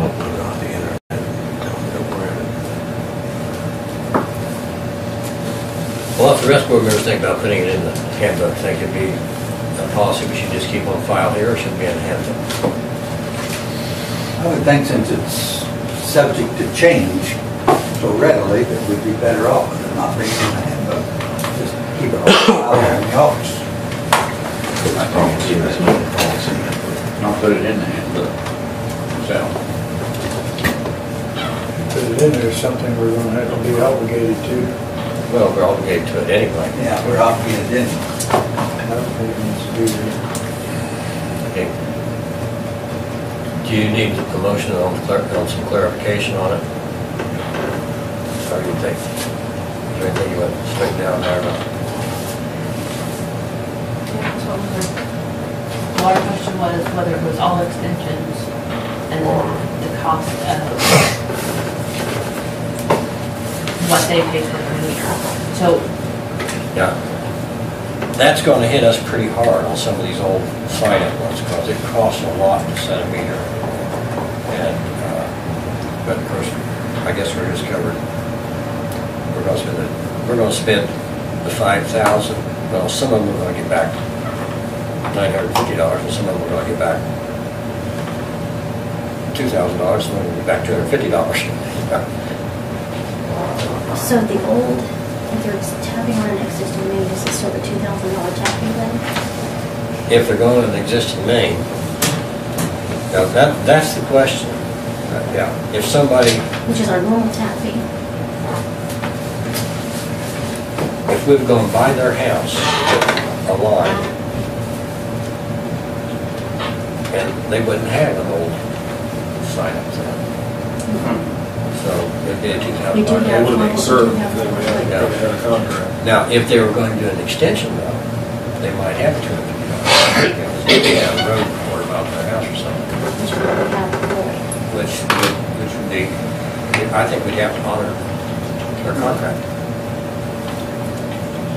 Well, if the rest board members think about putting it in the handbook, think it'd be a policy we should just keep on file here, or should it be in the handbook? I would think since it's subject to change so readily, that we'd be better off with it not being in the handbook. Just keep it all out there in the office. I think it's the best policy, not put it in the handbook. So, Put it in there, something we're gonna have to be obligated to. Well, we're obligated to it anyway. Yeah, we're obligated in. Okay. Do you need a motion on some clarification on it? Or do you think, is there anything you want to straighten out there? The water question was whether it was all extensions and then the cost of what they pay for the meter. So, Yeah. That's going to hit us pretty hard on some of these old sign-up ones because it costs a lot to set a meter. And, but of course, I guess we're just covered. We're going to spend the $5,000. Well, some of them we're going to get back $950, and some of them we're going to get back $2,000, and we'll get back $250. So the old, if they're tapping on an existing main, is it still the $2,000 tapping then? If they're going to an existing main, now that's the question. Yeah, if somebody, Which is our normal tap fee. if we've gone by their house, a line, and they wouldn't have an old sign up to them. So it'd be a We do $2,000. have It would one be with served $2,000. if they had a contract. Now, if they were going to do an extension though, they might have $250. If they have a road report about their house or something, Which we would have before. which would be, I think we'd have to honor their contract.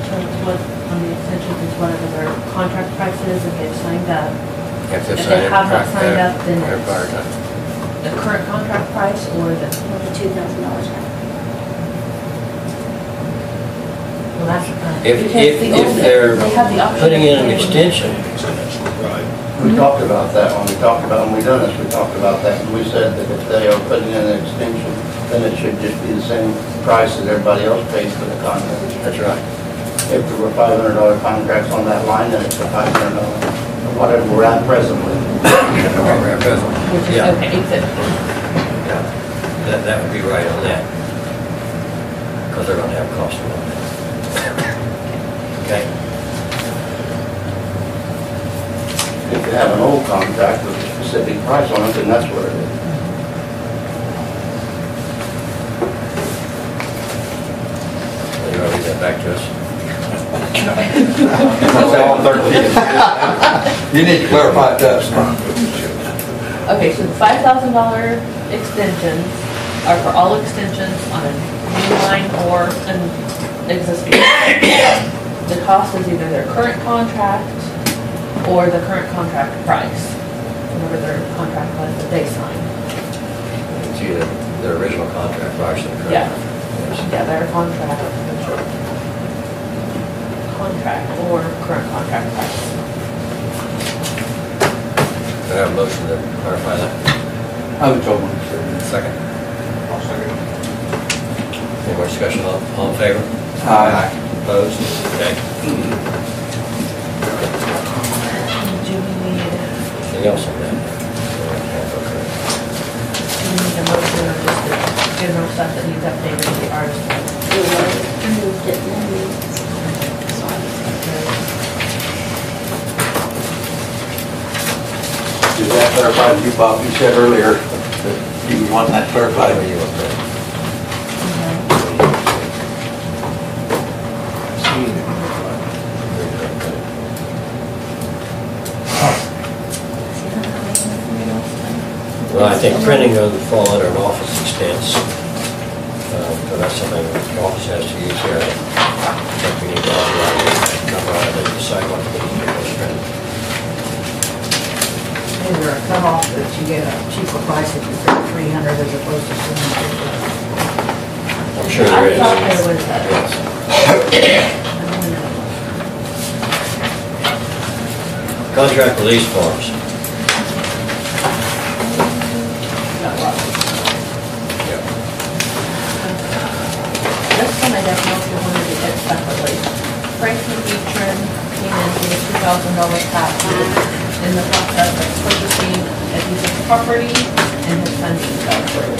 so what, on the extensions is whatever their contract price is if they've signed up. If If they have not signed up, then they're it's fired up. the current contract price or the, Or the $2,000 tap. well, that's. If they're They have the option. putting in an extension, Right. We talked about that when we talked about, when we done this, we talked about that, and we said that if they are putting in an extension, then it should just be the same price as everybody else pays for the contract. that's right. If there were $500 contracts on that line, then it's a $500, whatever we're at presently. Which is Yeah. okay, $850. Yeah, that would be right on that. Because they're gonna have cost of that. Okay? If you have an old contract with a specific price on it, then that's what it is. Well, you already got back to us. That's all 13. You need to clarify it to us. Okay, so the $5,000 extensions are for all extensions on a new line or an existing. The cost is either their current contract or the current contract price, whatever their contract was that they signed. It's either their original contract price or the current. Yeah. Yes. Yeah, their contract or current contract price. Do I have a motion to clarify that? I was told one. Second. Any more discussion, all in favor? Aye. Opposed? Okay. Do we need, Anything else on that? Okay. do we need a motion or just the general stuff that needs updated to the artist? We moved it and then we, Does that clarify to you, Bob? You said earlier that you want that clarified. Whatever you want to. Well, I think printing would fall under an office expense. So that's something the office has to use here. I think we need to authorize that number on it and decide what we need to do with printing. Is there a cutoff that you get a cheaper price if you pay 300 as opposed to 750? I'm sure there is. I thought there was that. Yes. Contract release forms. Yeah. This one I definitely wanted to get separately. Franklin Beechman came in with a $2,000 package in the process of purchasing a piece of property and his funding fell through.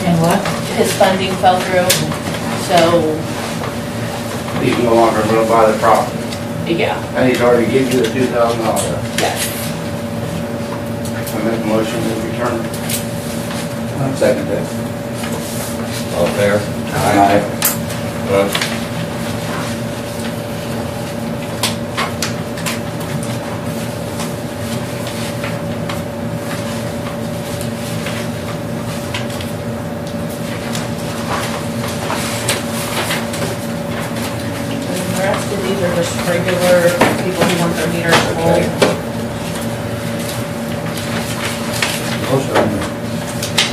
And what? His funding fell through, so he's no longer gonna buy the property. Yeah, And he's already given you the $2,000. yes. I make a motion to return. I'll second that. All fair? Aye. And the rest of these are just regular people who want their meters full.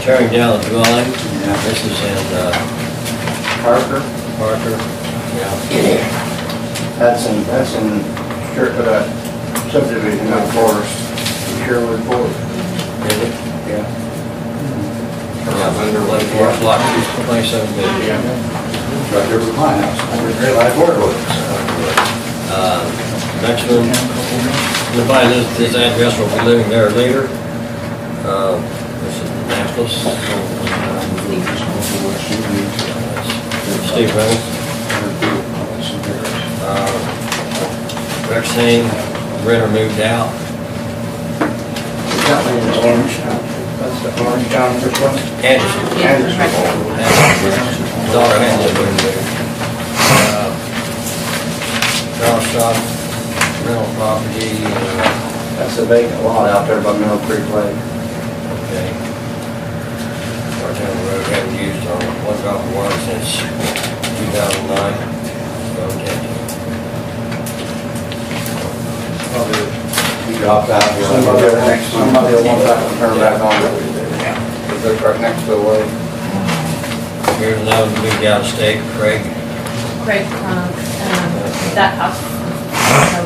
Tearing down the dwelling. Yeah. This is in, Parker, Parker. Yeah. that's in subdivision of Forest, Sherwood Forest. Is it? Yeah. Yeah, under Lake Forest, lot 27 bid. Right there with my house. I didn't realize where it was. Next one, nobody knows this address will be living there later. This is Annapolis. Steve Reynolds. Rex Hayne, renter moved out. That one is orange. That's the orange down this one. Anderson. Anderson. Daughter had lived in there. Charles Shop, rental property, That's a vacant lot out there by Mill Creek Lake. okay. Martin Road haven't used on one drop of water since 2009. So, Probably he dropped out. Somebody will want that to turn back on. Because they're right next to the lake. here's another moved out of state, Craig. Craig, that house is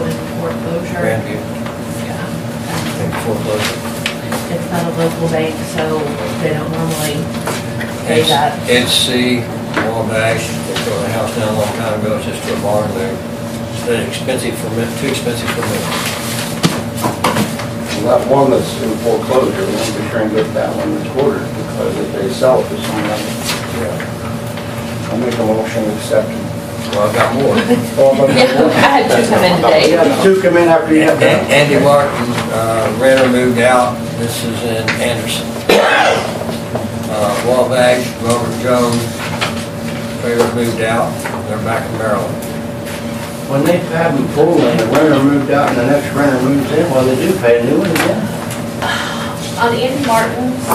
in foreclosure. Grandview, Yeah. in foreclosure. It's not a local bank, so they don't normally pay that. NC, Wabash, they tore the house down a long time ago, it's just to a barn there. It's expensive for me, too expensive for me. Well, that one that's in foreclosure, we want to try and get that one recorded because if they sell it to someone, Yeah. I'll make a motion to accept it. Well, I've got more. Yeah, I had two come in today. Yeah, two come in after you have that. Andy Martin, renter moved out, this is in Anderson. Wabash, Robert Jones, trailer moved out, they're back in Maryland. When they have them full and the renter moved out and the next renter moves in, well, they do pay a new one again. On Andy Martin's,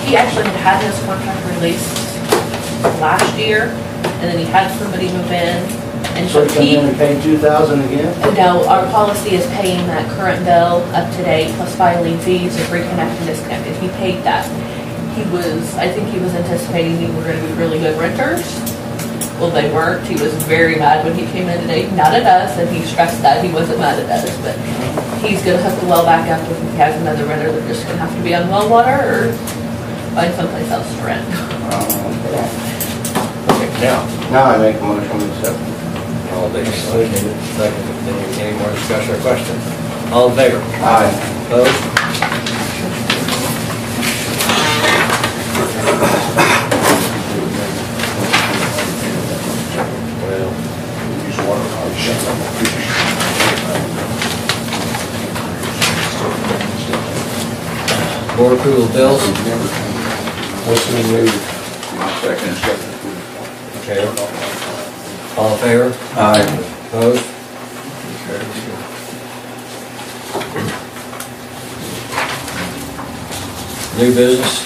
he actually had his contract released last year, and then he had somebody move in, and So so come he, in and pay 2,000 again? no, our policy is paying that current bill up to date, plus filing fees of reconnect and disconnected. He paid that. I think he was anticipating we were gonna be really good renters. Well, they weren't. He was very mad when he came in today, not at us, and he stressed that he wasn't mad at us, but he's gonna hook the well back up if he has another renter. They're just gonna have to be on well water or find someplace else to rent. Okay, now, Now I make a motion to accept. all the second, any more discussion or question? All in favor? Aye. Opposed? Well, board approval of bills? Motion to move. Okay. All in favor? Aye. Opposed? New business,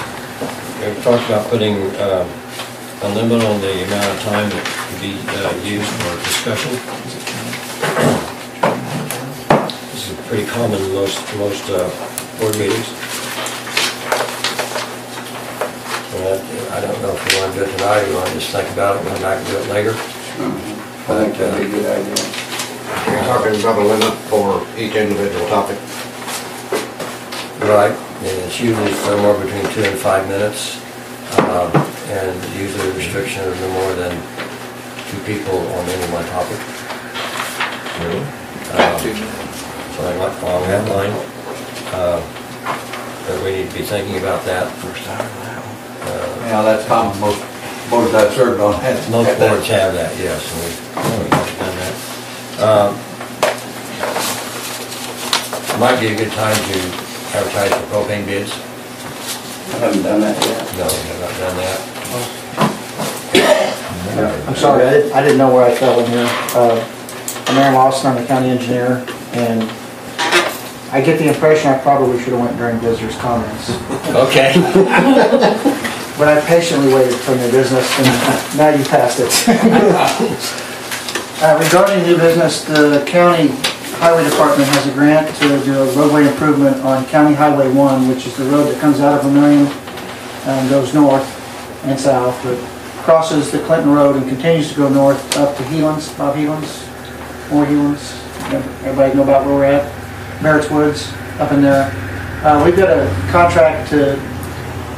we talked about putting a limit on the amount of time that can be used for discussion. This is pretty common in most board meetings. I don't know if you want to do it tonight or you want to just think about it and come back and do it later. I think that'd be a good idea. You're talking about a limit for each individual topic. Right, and it's usually somewhere between 2 and 5 minutes, and usually the restriction is no more than 2 people on any one topic. So along that line, but we need to be thinking about that. Yeah, that's common, most boards I've served on have. Most boards have that, yes, and we Might be a good time to advertise for propane bids. I haven't done that yet. No, we have not done that. I'm sorry, I didn't know where I fell in here. I'm Aaron Lawson, I'm the county engineer, and I get the impression I probably should have went during visitors' comments. Okay. But I patiently waited for new business, and now you passed it. Regarding new business, the county highway department has a grant to do a roadway improvement on County Highway 1, which is the road that comes out of Vermillion and goes north and south, but crosses the Clinton Road and continues to go north up to Helan's, Bob Helan's, more Helan's. Everybody know about where we're at? Merritt's Woods, up in there. We've got a contract to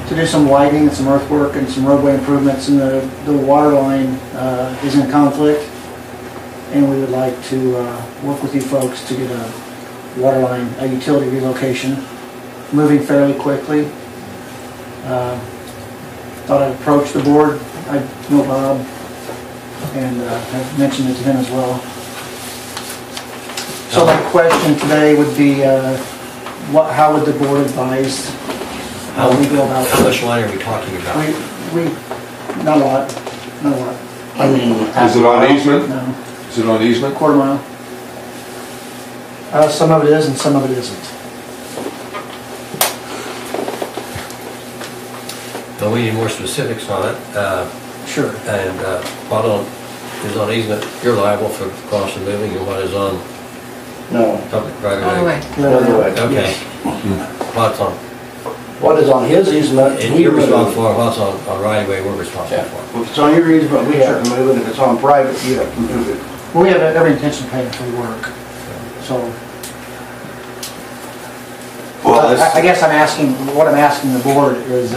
do some widening and some earthwork and some roadway improvements, and the water line is in conflict. And we would like to work with you folks to get a water line, a utility relocation, moving fairly quickly. Thought I'd approach the board. I know Bob, and I've mentioned it to him as well. So my question today would be, how would the board advise how we go about it? How much line are we talking about? We not a lot, not a lot. I mean, Is it on easement? No. Is it on easement? Quarter mile. Some of it is and some of it isn't. So we need more specifics on it. Sure. And what is on easement, you're liable for cost of moving, and what is on no. public right All the of way. way? The other way. Okay. What's on, What is on his easement? and we you're move. responsible for, what's on right of way, we're responsible Yeah. for. If it's on your easement, we have to move it. If it's on private, you have to move it. Well, we have every intention of paying for the work. So, I guess what I'm asking the board is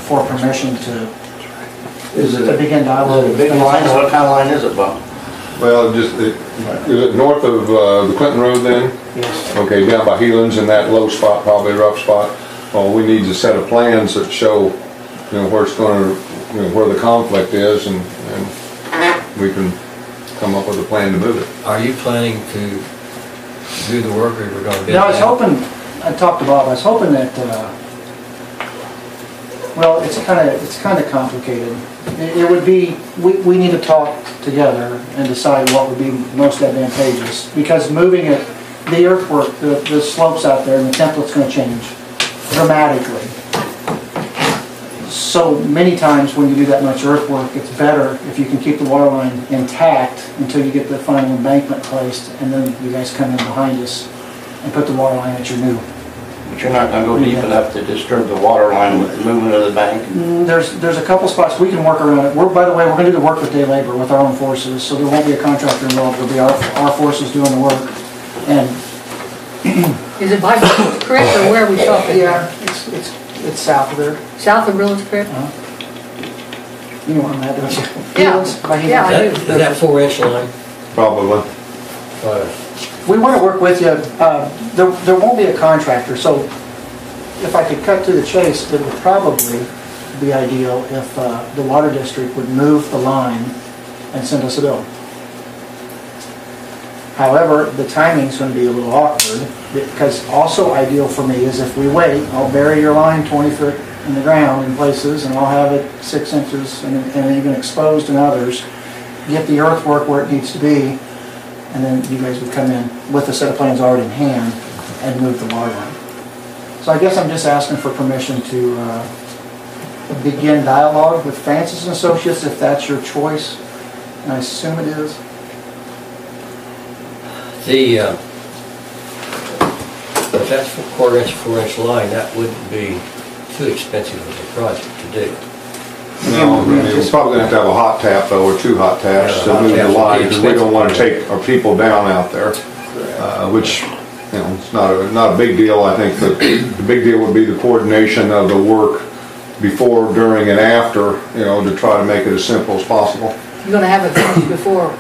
for permission to begin dialogue. Is it a big line? What kind of line is it, Bob? Well, is it north of the Clinton Road then? Yes. Okay, down by Helan's in that low spot, probably a rough spot. Well, we need a set of plans that show, where it's gonna, where the conflict is, and we can come up with a plan to move it. Are you planning to do the work, or we're going to bid? No, I was hoping, I talked to Bob, I was hoping that, well, it's kind of complicated. It would be, we need to talk together and decide what would be most advantageous, because moving it, the earthwork, the slopes out there and the template's going to change dramatically. So many times when you do that much earthwork, it's better if you can keep the water line intact until you get the final embankment placed, and then you guys come in behind us and put the water line at your new. But you're not going to go deep enough to disturb the water line with the movement of the bank? There's a couple spots we can work around it. By the way, we're going to do the work with day labor with our own forces, so there won't be a contractor involved. It'll be our forces doing the work. And Is it by Village Creek or where are we talking? yeah, it's south of there. South of Village Creek? You know where I'm at, don't you? Yeah. Helan's, by Helan's. Yeah, I do. Is that 4-inch line? Probably. We want to work with you. There won't be a contractor, so if I could cut to the chase, it would probably be ideal if the water district would move the line and send us a bill. However, the timing's going to be a little awkward, because also ideal for me is if we wait, I'll bury your line 20 foot in the ground in places, and I'll have it 6 inches and even exposed in others, get the earthwork where it needs to be, and then you guys would come in with a set of plans already in hand and move the water line. So I guess I'm just asking for permission to begin dialogue with Francis and Associates, if that's your choice, and I assume it is. If that's 4-inch line, that wouldn't be too expensive of a project to do. No, we're probably gonna have to have a hot tap though, or 2 hot taps Yeah, to hot move the taps would line, be because we don't wanna expensive. take our people down out there. Which, it's not a big deal. I think that the big deal would be the coordination of the work before, during, and after, to try to make it as simple as possible. You're gonna have it finished before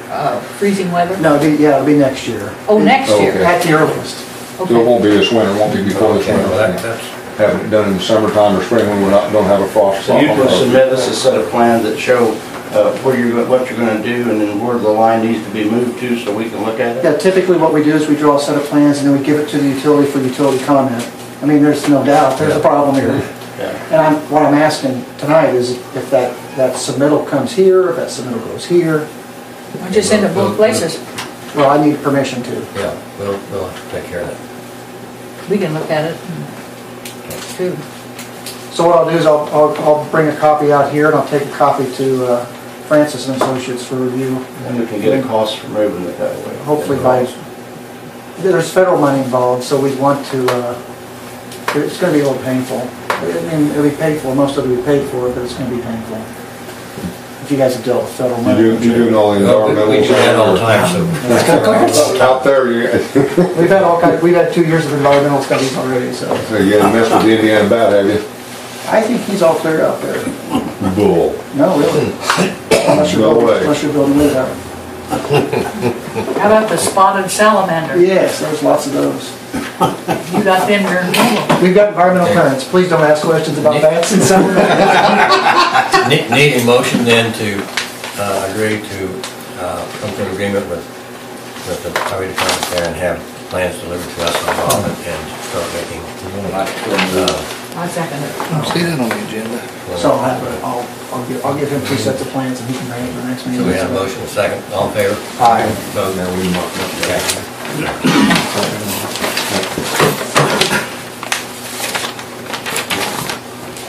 freezing weather? No, it'll be next year. Oh, next year? Okay. At the earliest. So it won't be this winter, it won't be before this Okay, winter. well, that's, Having it done in the summertime or spring when we don't have a frost. So you can submit us a set of plans that show what you're gonna do and then where the line needs to be moved to so we can look at it? Yeah, typically what we do is we draw a set of plans and then we give it to the utility for utility comment. I mean, there's no doubt, there's a problem here. And what I'm asking tonight is if that submittal comes here, if that submittal goes here. Why just send it both places? Well, I need permission to. Yeah, we'll take care of that. We can look at it. It's true. So what I'll do is I'll bring a copy out here and I'll take a copy to Francis and Associates for review. And we can get a cost for moving it that way. Hopefully there's federal money involved, so we want to, it's gonna be a little painful. I mean, it'll be paid for, most of it will be paid for, but it's gonna be painful. If you guys have dealt with federal money. You're doing all the environmental. We do that all the time, so. Out there, We've had 2 years of environmental studies already, so. so you haven't messed with Indiana bat, have you? I think he's all clear out there. Bull. No, really. Unless No way. you're building with that. How about the spotted salamander? Yes, there's lots of those. You got them during normal. We've got environmental clearance. Please don't ask questions about bats and salamander. Need a motion then to agree to come to an agreement with the highway department there and have plans delivered to us on Bob and start making. I second it. See that on the agenda. So I'll give him 3 sets of plans and he can bring it to the next meeting. So we have a motion, a second, all in favor? Aye. Vote. Now we mark Okay.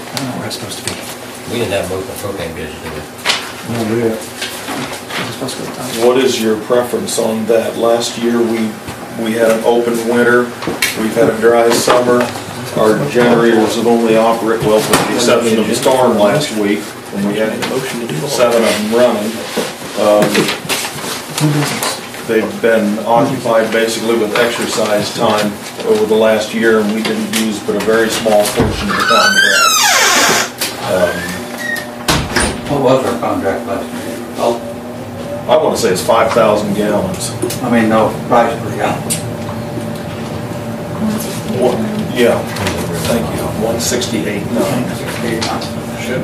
I don't know where it's supposed to be. We didn't have both the propane bids, did we? It's supposed to go down. What is your preference on that? Last year, we had an open winter, we've had a dry summer. Our generators have only operated, well, with the exception of the storm last week, when we had 7 of them running. They've been occupied basically with exercise time over the last year, and we didn't use but a very small portion of the contract. What was our contract last year? Oh, I want to say it's 5,000 gallons. I mean, no, price per gallon. Yeah, thank you, 168.9.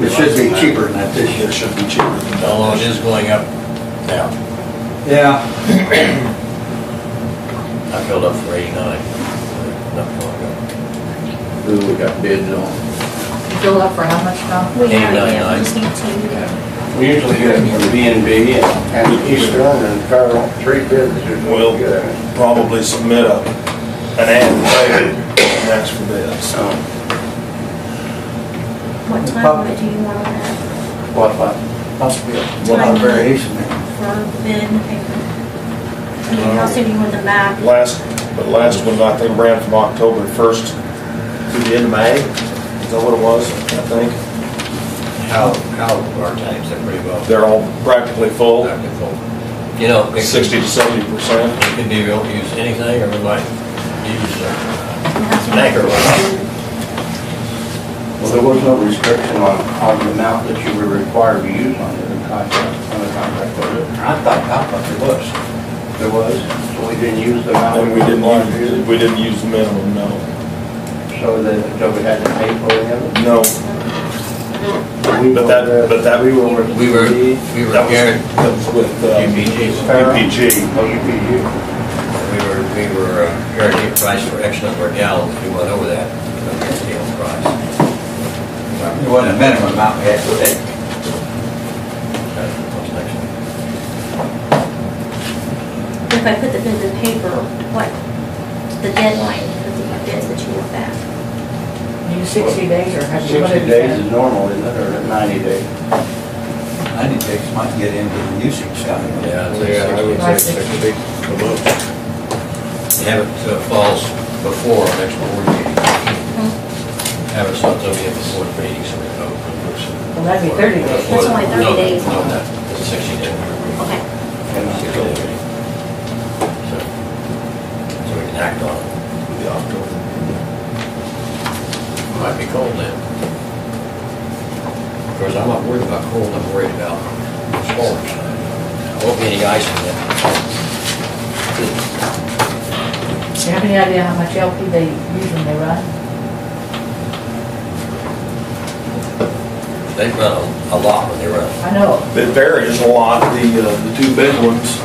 It should be cheaper than that this year. It should be cheaper than that. Although it is going up now. Yeah. I filled up for 89. Not long ago. Who we got bids on? You fill up for how much, Tom? We have, yeah, 89. we just need to. We usually get it from B&B and Eastern and Carroll, 3 bids. We'll probably submit an ad and ask for bids. What time do you want that What? Possibly a lot of variation there. for bid in the paper? I mean, how soon do you want them back? Last one, I think, ran from October 1st to the end of May. Is that what it was, I think? How our tanks, they're pretty well. They're all practically full, They're full. You know, it 60 to 70%. could be we don't use anything, or we might use tanker oil. Well, there was no restriction on the amount that you were required to use on the contract, was it? I thought there was. There was, so we didn't use the amount. And we didn't use the minimum, no. So we had to pay for any of it? No, but that We were with. We were guaranteed, that was with UPG. UPG. Oh, UPG. We were guaranteed a price for X number of gallons. If we went over that, we were guaranteed on the price. It wasn't a minimum amount we had to take. What's next one? If I put the bids in paper, what, the deadline for the bids that you want back? You 60 days or have you? 60 days is normal, isn't it, or 90 days? 90 days might get into the usage stuff. Yeah, I would say 60 a month. have it falls before our next board meeting. Have it sometime before the meeting, so we know. Well, that'd be 30 days. That's only 30 days. No, that's 60 days. Okay. 60 days. So we can act on it. The October. Might be cold then. Of course, I'm not worried about cold, I'm worried about storms. Won't be any ice in it. Do you have any idea how much LP they use when they run? They run a lot when they run. I know. It varies a lot. The two big ones,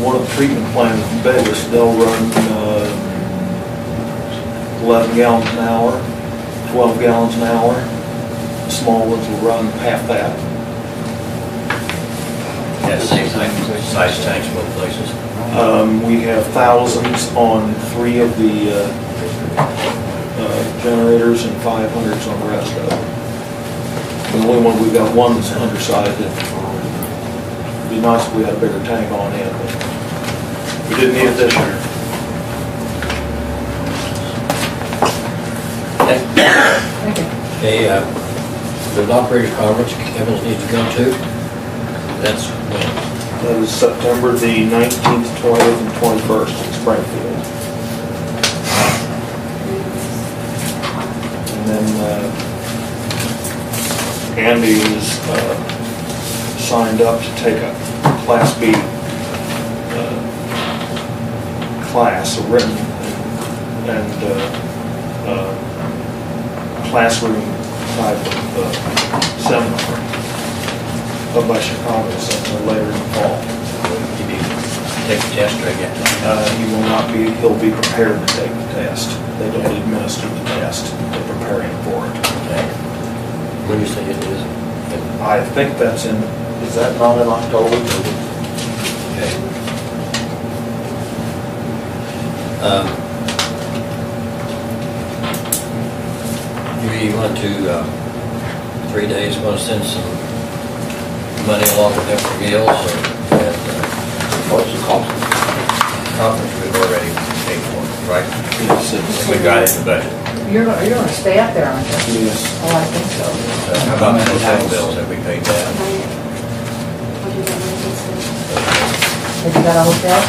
one of the treatment plants, the biggest, they'll run 11 gallons an hour, 12 gallons an hour. The small ones will run half that. Yeah, same size tanks both places. We have thousands on 3 of the generators and 500s on the rest of them. The only one, we've got one that's undersized. It'd be nice if we had a bigger tank on it, but we didn't need it this year. Okay, the operator conference Evans needs to go to. That's when? That is September the 19th, 20th, and 21st in Springfield. And then Andy is signed up to take a Class B class, a written and classroom type of seminar up by Chicago Center later in the fall. Take the test or again? He will not be, he'll be prepared to take the test. They don't administer the test, they're preparing for it. Okay. When you say it is? I think that's in, is that not in October? Okay. You want to, 3 days, want to send some money along with them for meals, or what's the cost? Conference we've already paid for, right? We got it in the budget. You're gonna stay up there, aren't you? Yes. Oh, I think so. How about the hotel bills, have we paid that? Have you got a hotel?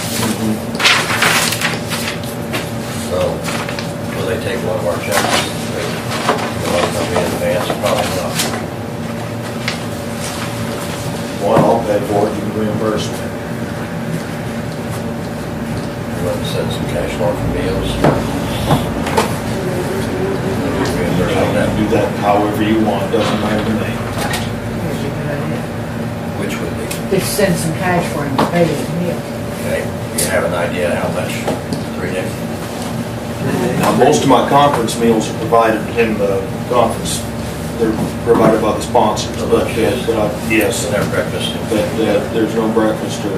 So, will they take one of our checks? Will it come in advance? Probably not. One I'll pay for it, you can reimburse me. You want to send some cash along for meals? Reimburse on that? Do that however you want, doesn't matter to me. Here's a good idea. Which would be? Just send some cash for him to pay his meal. Okay, you have an idea how much? 3 days? Now, most of my conference meals are provided in the conference. They're provided by the sponsors, but yes, And their breakfast? but there's no breakfast or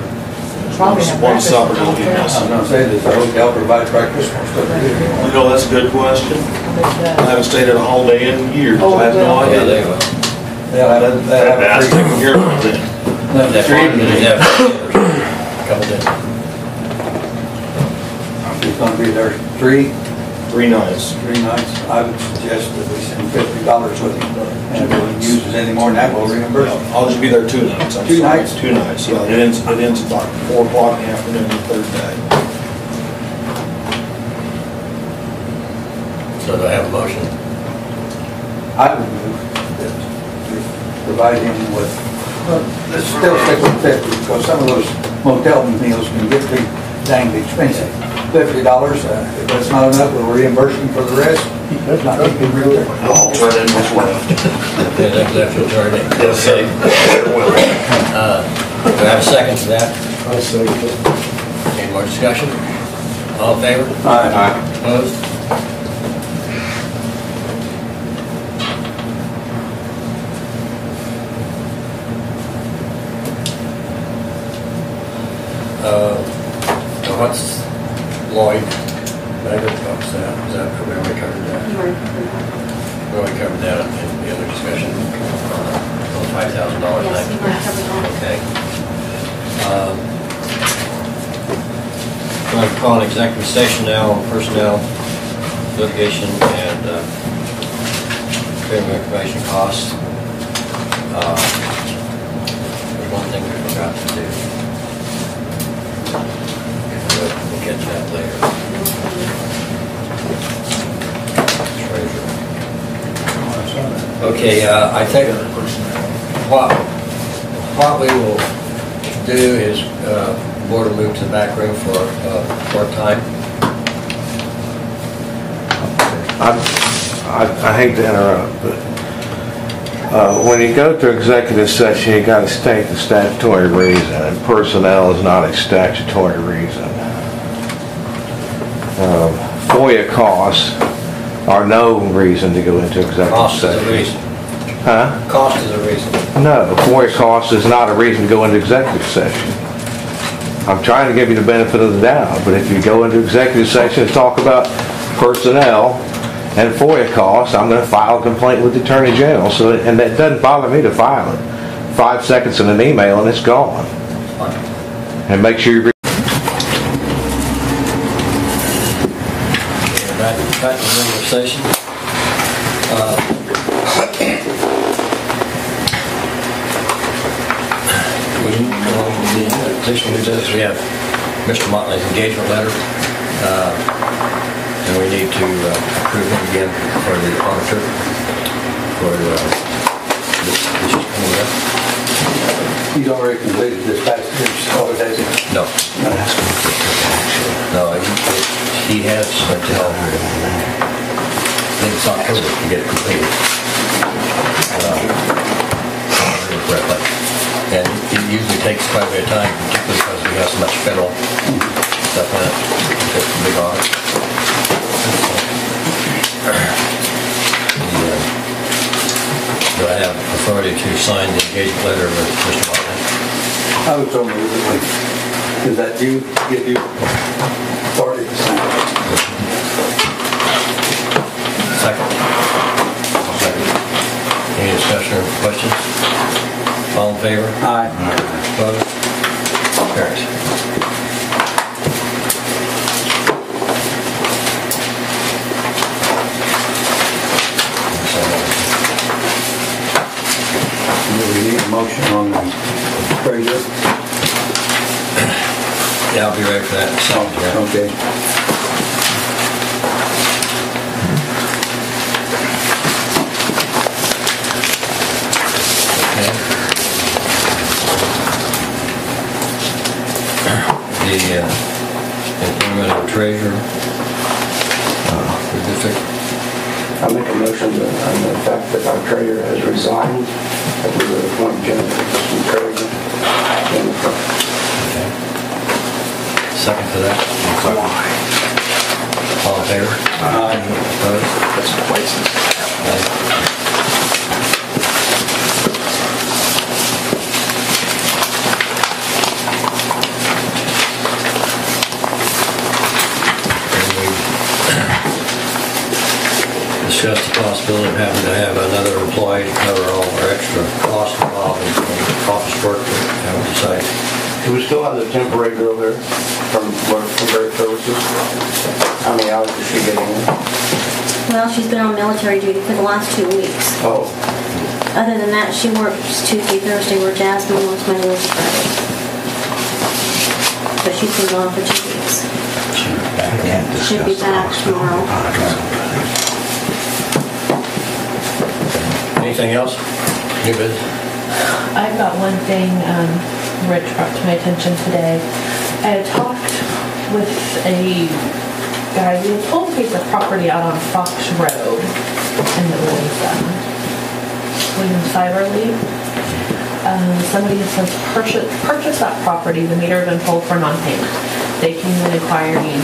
Probably have one breakfast supper at the will be hotel. I was missing. gonna say, does the hotel provide breakfast? Most of it do. You know, that's a good question. I haven't stayed at a Holiday Inn in years. Oh, I have no well. Yeah, idea. they will. They'll have a That's free. taken care of then. That one, they have a couple dinners. It's gonna be there 3 3 nights. nights. I would suggest that we send $50 with him. And if he uses any more than that, we'll reimburse him. I'll just be there 2 nights. I'm 2 sorry. nights? 2 nights, yeah. It ends about 4 o'clock in the afternoon the third day. So do I have a motion? I would move that we provide him with, well, let's still stick with 50, because some of those motel meals can get pretty dang expensive. $50, if that's not enough, we'll reimburse him for the rest. That's not keep him real there. I'll turn in what's left. Okay, that's your turn. Yes, sir. Okay. Do I have a second to that? I say, Any more discussion? All in favor? Aye. Opposed? So what's Lloyd? Is that, we already covered that? We already covered that in the other discussion. $5,000, Yes, I you've already covered that. Okay. Going to call an executive session now on personnel, litigation, and freedom of information costs. There's one thing we forgot to do. We'll get to that later. Treasurer. Okay, I think what we will do is, the board will move to the back room for short time. I hate to interrupt, but When you go to executive session, you gotta state the statutory reason, and personnel is not a statutory reason. FOIA costs are no reason to go into executive Cost is a session. reason. Huh? Cost is a reason. No, FOIA cost is not a reason to go into executive session. I'm trying to give you the benefit of the doubt, but if you go into executive session to talk about personnel and FOIA costs, I'm going to file a complaint with the Attorney General, and that doesn't bother me to file it. 5 seconds in an email and it's gone. And make sure you read. Back to regular session. We have Mr. Motley's engagement letter, and we need to approve him again for the auditor for this coming up. He's already completed this past year's audit, has he? No. No, he has until, I think it's October to get it completed. Correctly. And it usually takes quite a bit of time, particularly because we have so much federal stuff in it. It's a big audit. Do I have authority to sign the engagement letter with Mr. Motley? I would so move it. Does that give you authority to sign? Second. Second. Any discussion or questions? All in favor? Aye. Opposed? Carries. Do we need a motion on the treasurer? Yeah, I'll be ready for that. Okay. The employment of treasurer for district. I make a motion that on the fact that our treasurer has resigned, that we would appoint Jennifer as the treasurer. Jennifer. Okay. Second to that. All in favor? Aye. Opposed? That's twice. Discuss the possibility of having to have another employee to cover all our extra costs involved in office work that we haven't decided. Do we still have the temporary girl there from Very Services? How many hours is she getting in? Well, she's been on military duty for the last 2 weeks. Oh, Other than that, she works Tuesday, Thursday, where Jasmine works Monday, Wednesday, Friday. So she's been gone for 2 weeks. Should be back tomorrow. Anything else? New business? I've got one thing Rich brought to my attention today. I had talked with a guy who sold a piece of property out on Fox Road, and it was William Cyberly. Somebody had since purchased that property. The meter had been pulled for non-payment. They came in inquiring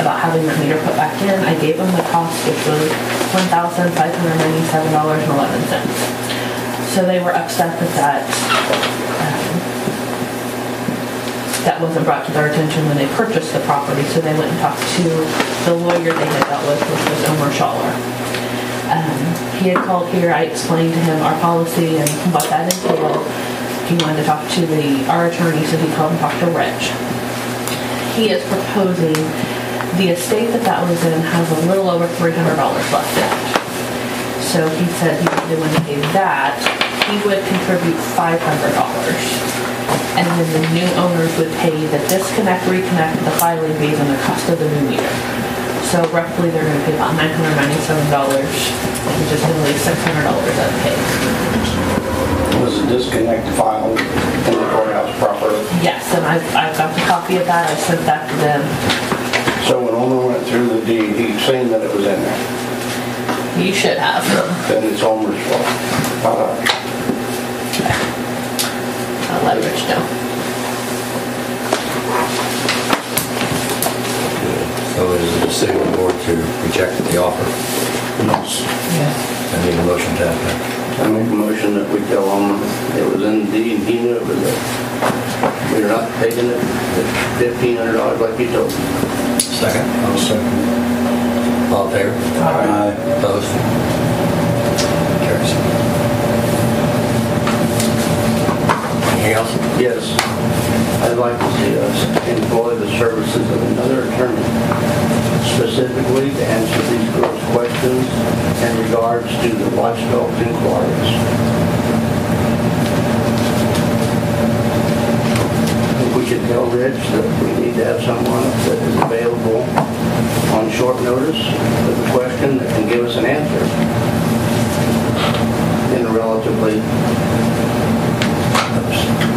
about having that meter put back in. I gave them the cost, which was $1,597.11. So they were upset that that wasn't brought to their attention when they purchased the property. So they went and talked to the lawyer they had dealt with, which was Omar Schaller. He had called here. I explained to him our policy and what that entailed. He wanted to talk to our attorney, so he called and talked to Rich. He is proposing the estate that was in has a little over $300 left in it. So he said he would, when he gave that, he would contribute $500. And then the new owners would pay the disconnect, reconnect, the filing fees, and the cost of the new meter. So roughly they're going to pay about $997, which is nearly $600 that paid. was the disconnect file in the courthouse proper? Yes, and I've got the copy of that. I sent that to them. So when Omer went through the deed, he'd seen that it was in there. You should have. Then it's Omer's fault. I'll let Rich know. So is it the city board to reject the offer? Yes. I need a motion to that. I make a motion that we tell him it was in the deed, he knew it was there. We're not taking it, $1,500 like you told me. Second? I'll second. All in favor? Aye. Opposed? Carries. Anything else? Yes. I'd like to see us employ the services of another attorney, specifically to answer these girls' questions in regards to the watchdog inquiries. We should tell Rich that we need to have someone that is available on short notice with a question that can give us an answer in a relatively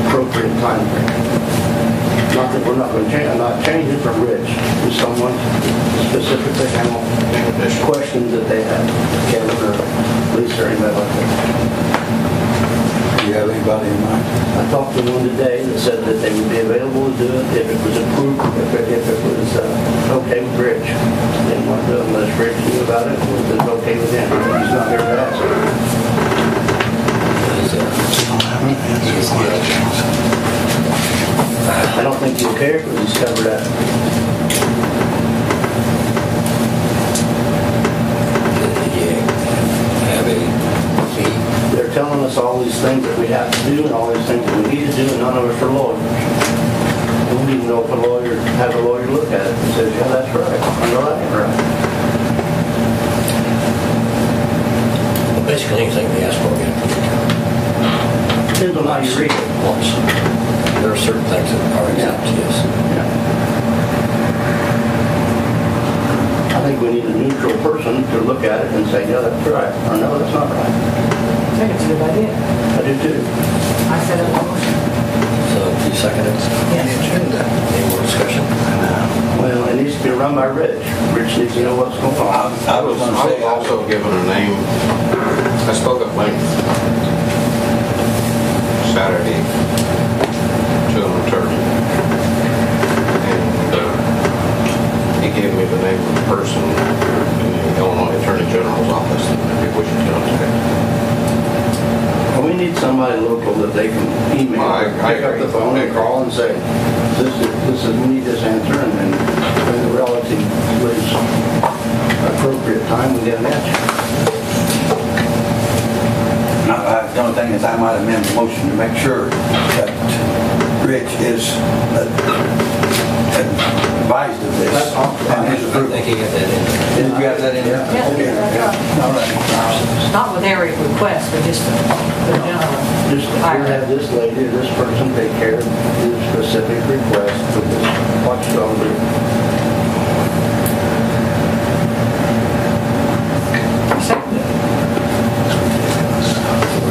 appropriate time frame. Not that we're not going to change, I'm not changing from Rich to someone specifically handle questions that they have, Kevin or Lisa or anybody like that. Do you have anybody in mind? I talked to one today that said that they would be available to do it if it was approved, if it was okay with Rich. They didn't want to do it unless Rich knew about it, was it okay with him? He's not here to ask. I don't think he'll care because he's covered that. They're telling us all these things that we have to do and all these things that we need to do, and none of us are lawyers. We don't even know if a lawyer, have a lawyer look at it and says, yeah, that's right. I know that ain't right. Well, basically anything we ask for, we have to do. Depends on how you read it. Once. There are certain things that are exempt, yes. I think we need a neutral person to look at it and say, yeah, that's right, or no, that's not right. I think it's a good idea. I do too. I set up a motion. So, you second it? Yes. Any more discussion? Well, it needs to be run by Rich. Rich needs to know what's going on. I was also given a name. I spoke at length Saturday to an attorney, and he gave me the name of the person in the Illinois Attorney General's office that maybe we should contact. Well, we need somebody local that they can email, pick up the phone and call and say, this is, we need this answer, and then in a relatively appropriate time, we get an answer. The only thing is I might amend the motion to make sure that Rich is advised of this. And his I think you get that in. Did you have that in there? Yeah. Okay, yeah. All right. Not with every request, but just the general. Just have this lady or this person take care of the specific request for this watchdog group.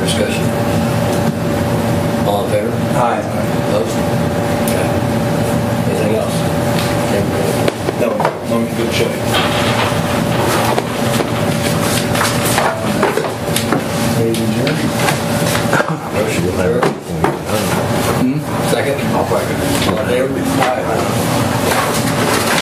Discussion. All in favor? Aye. Opposed? Okay. Anything else? No, I'm in good shape. Motion to adjourn.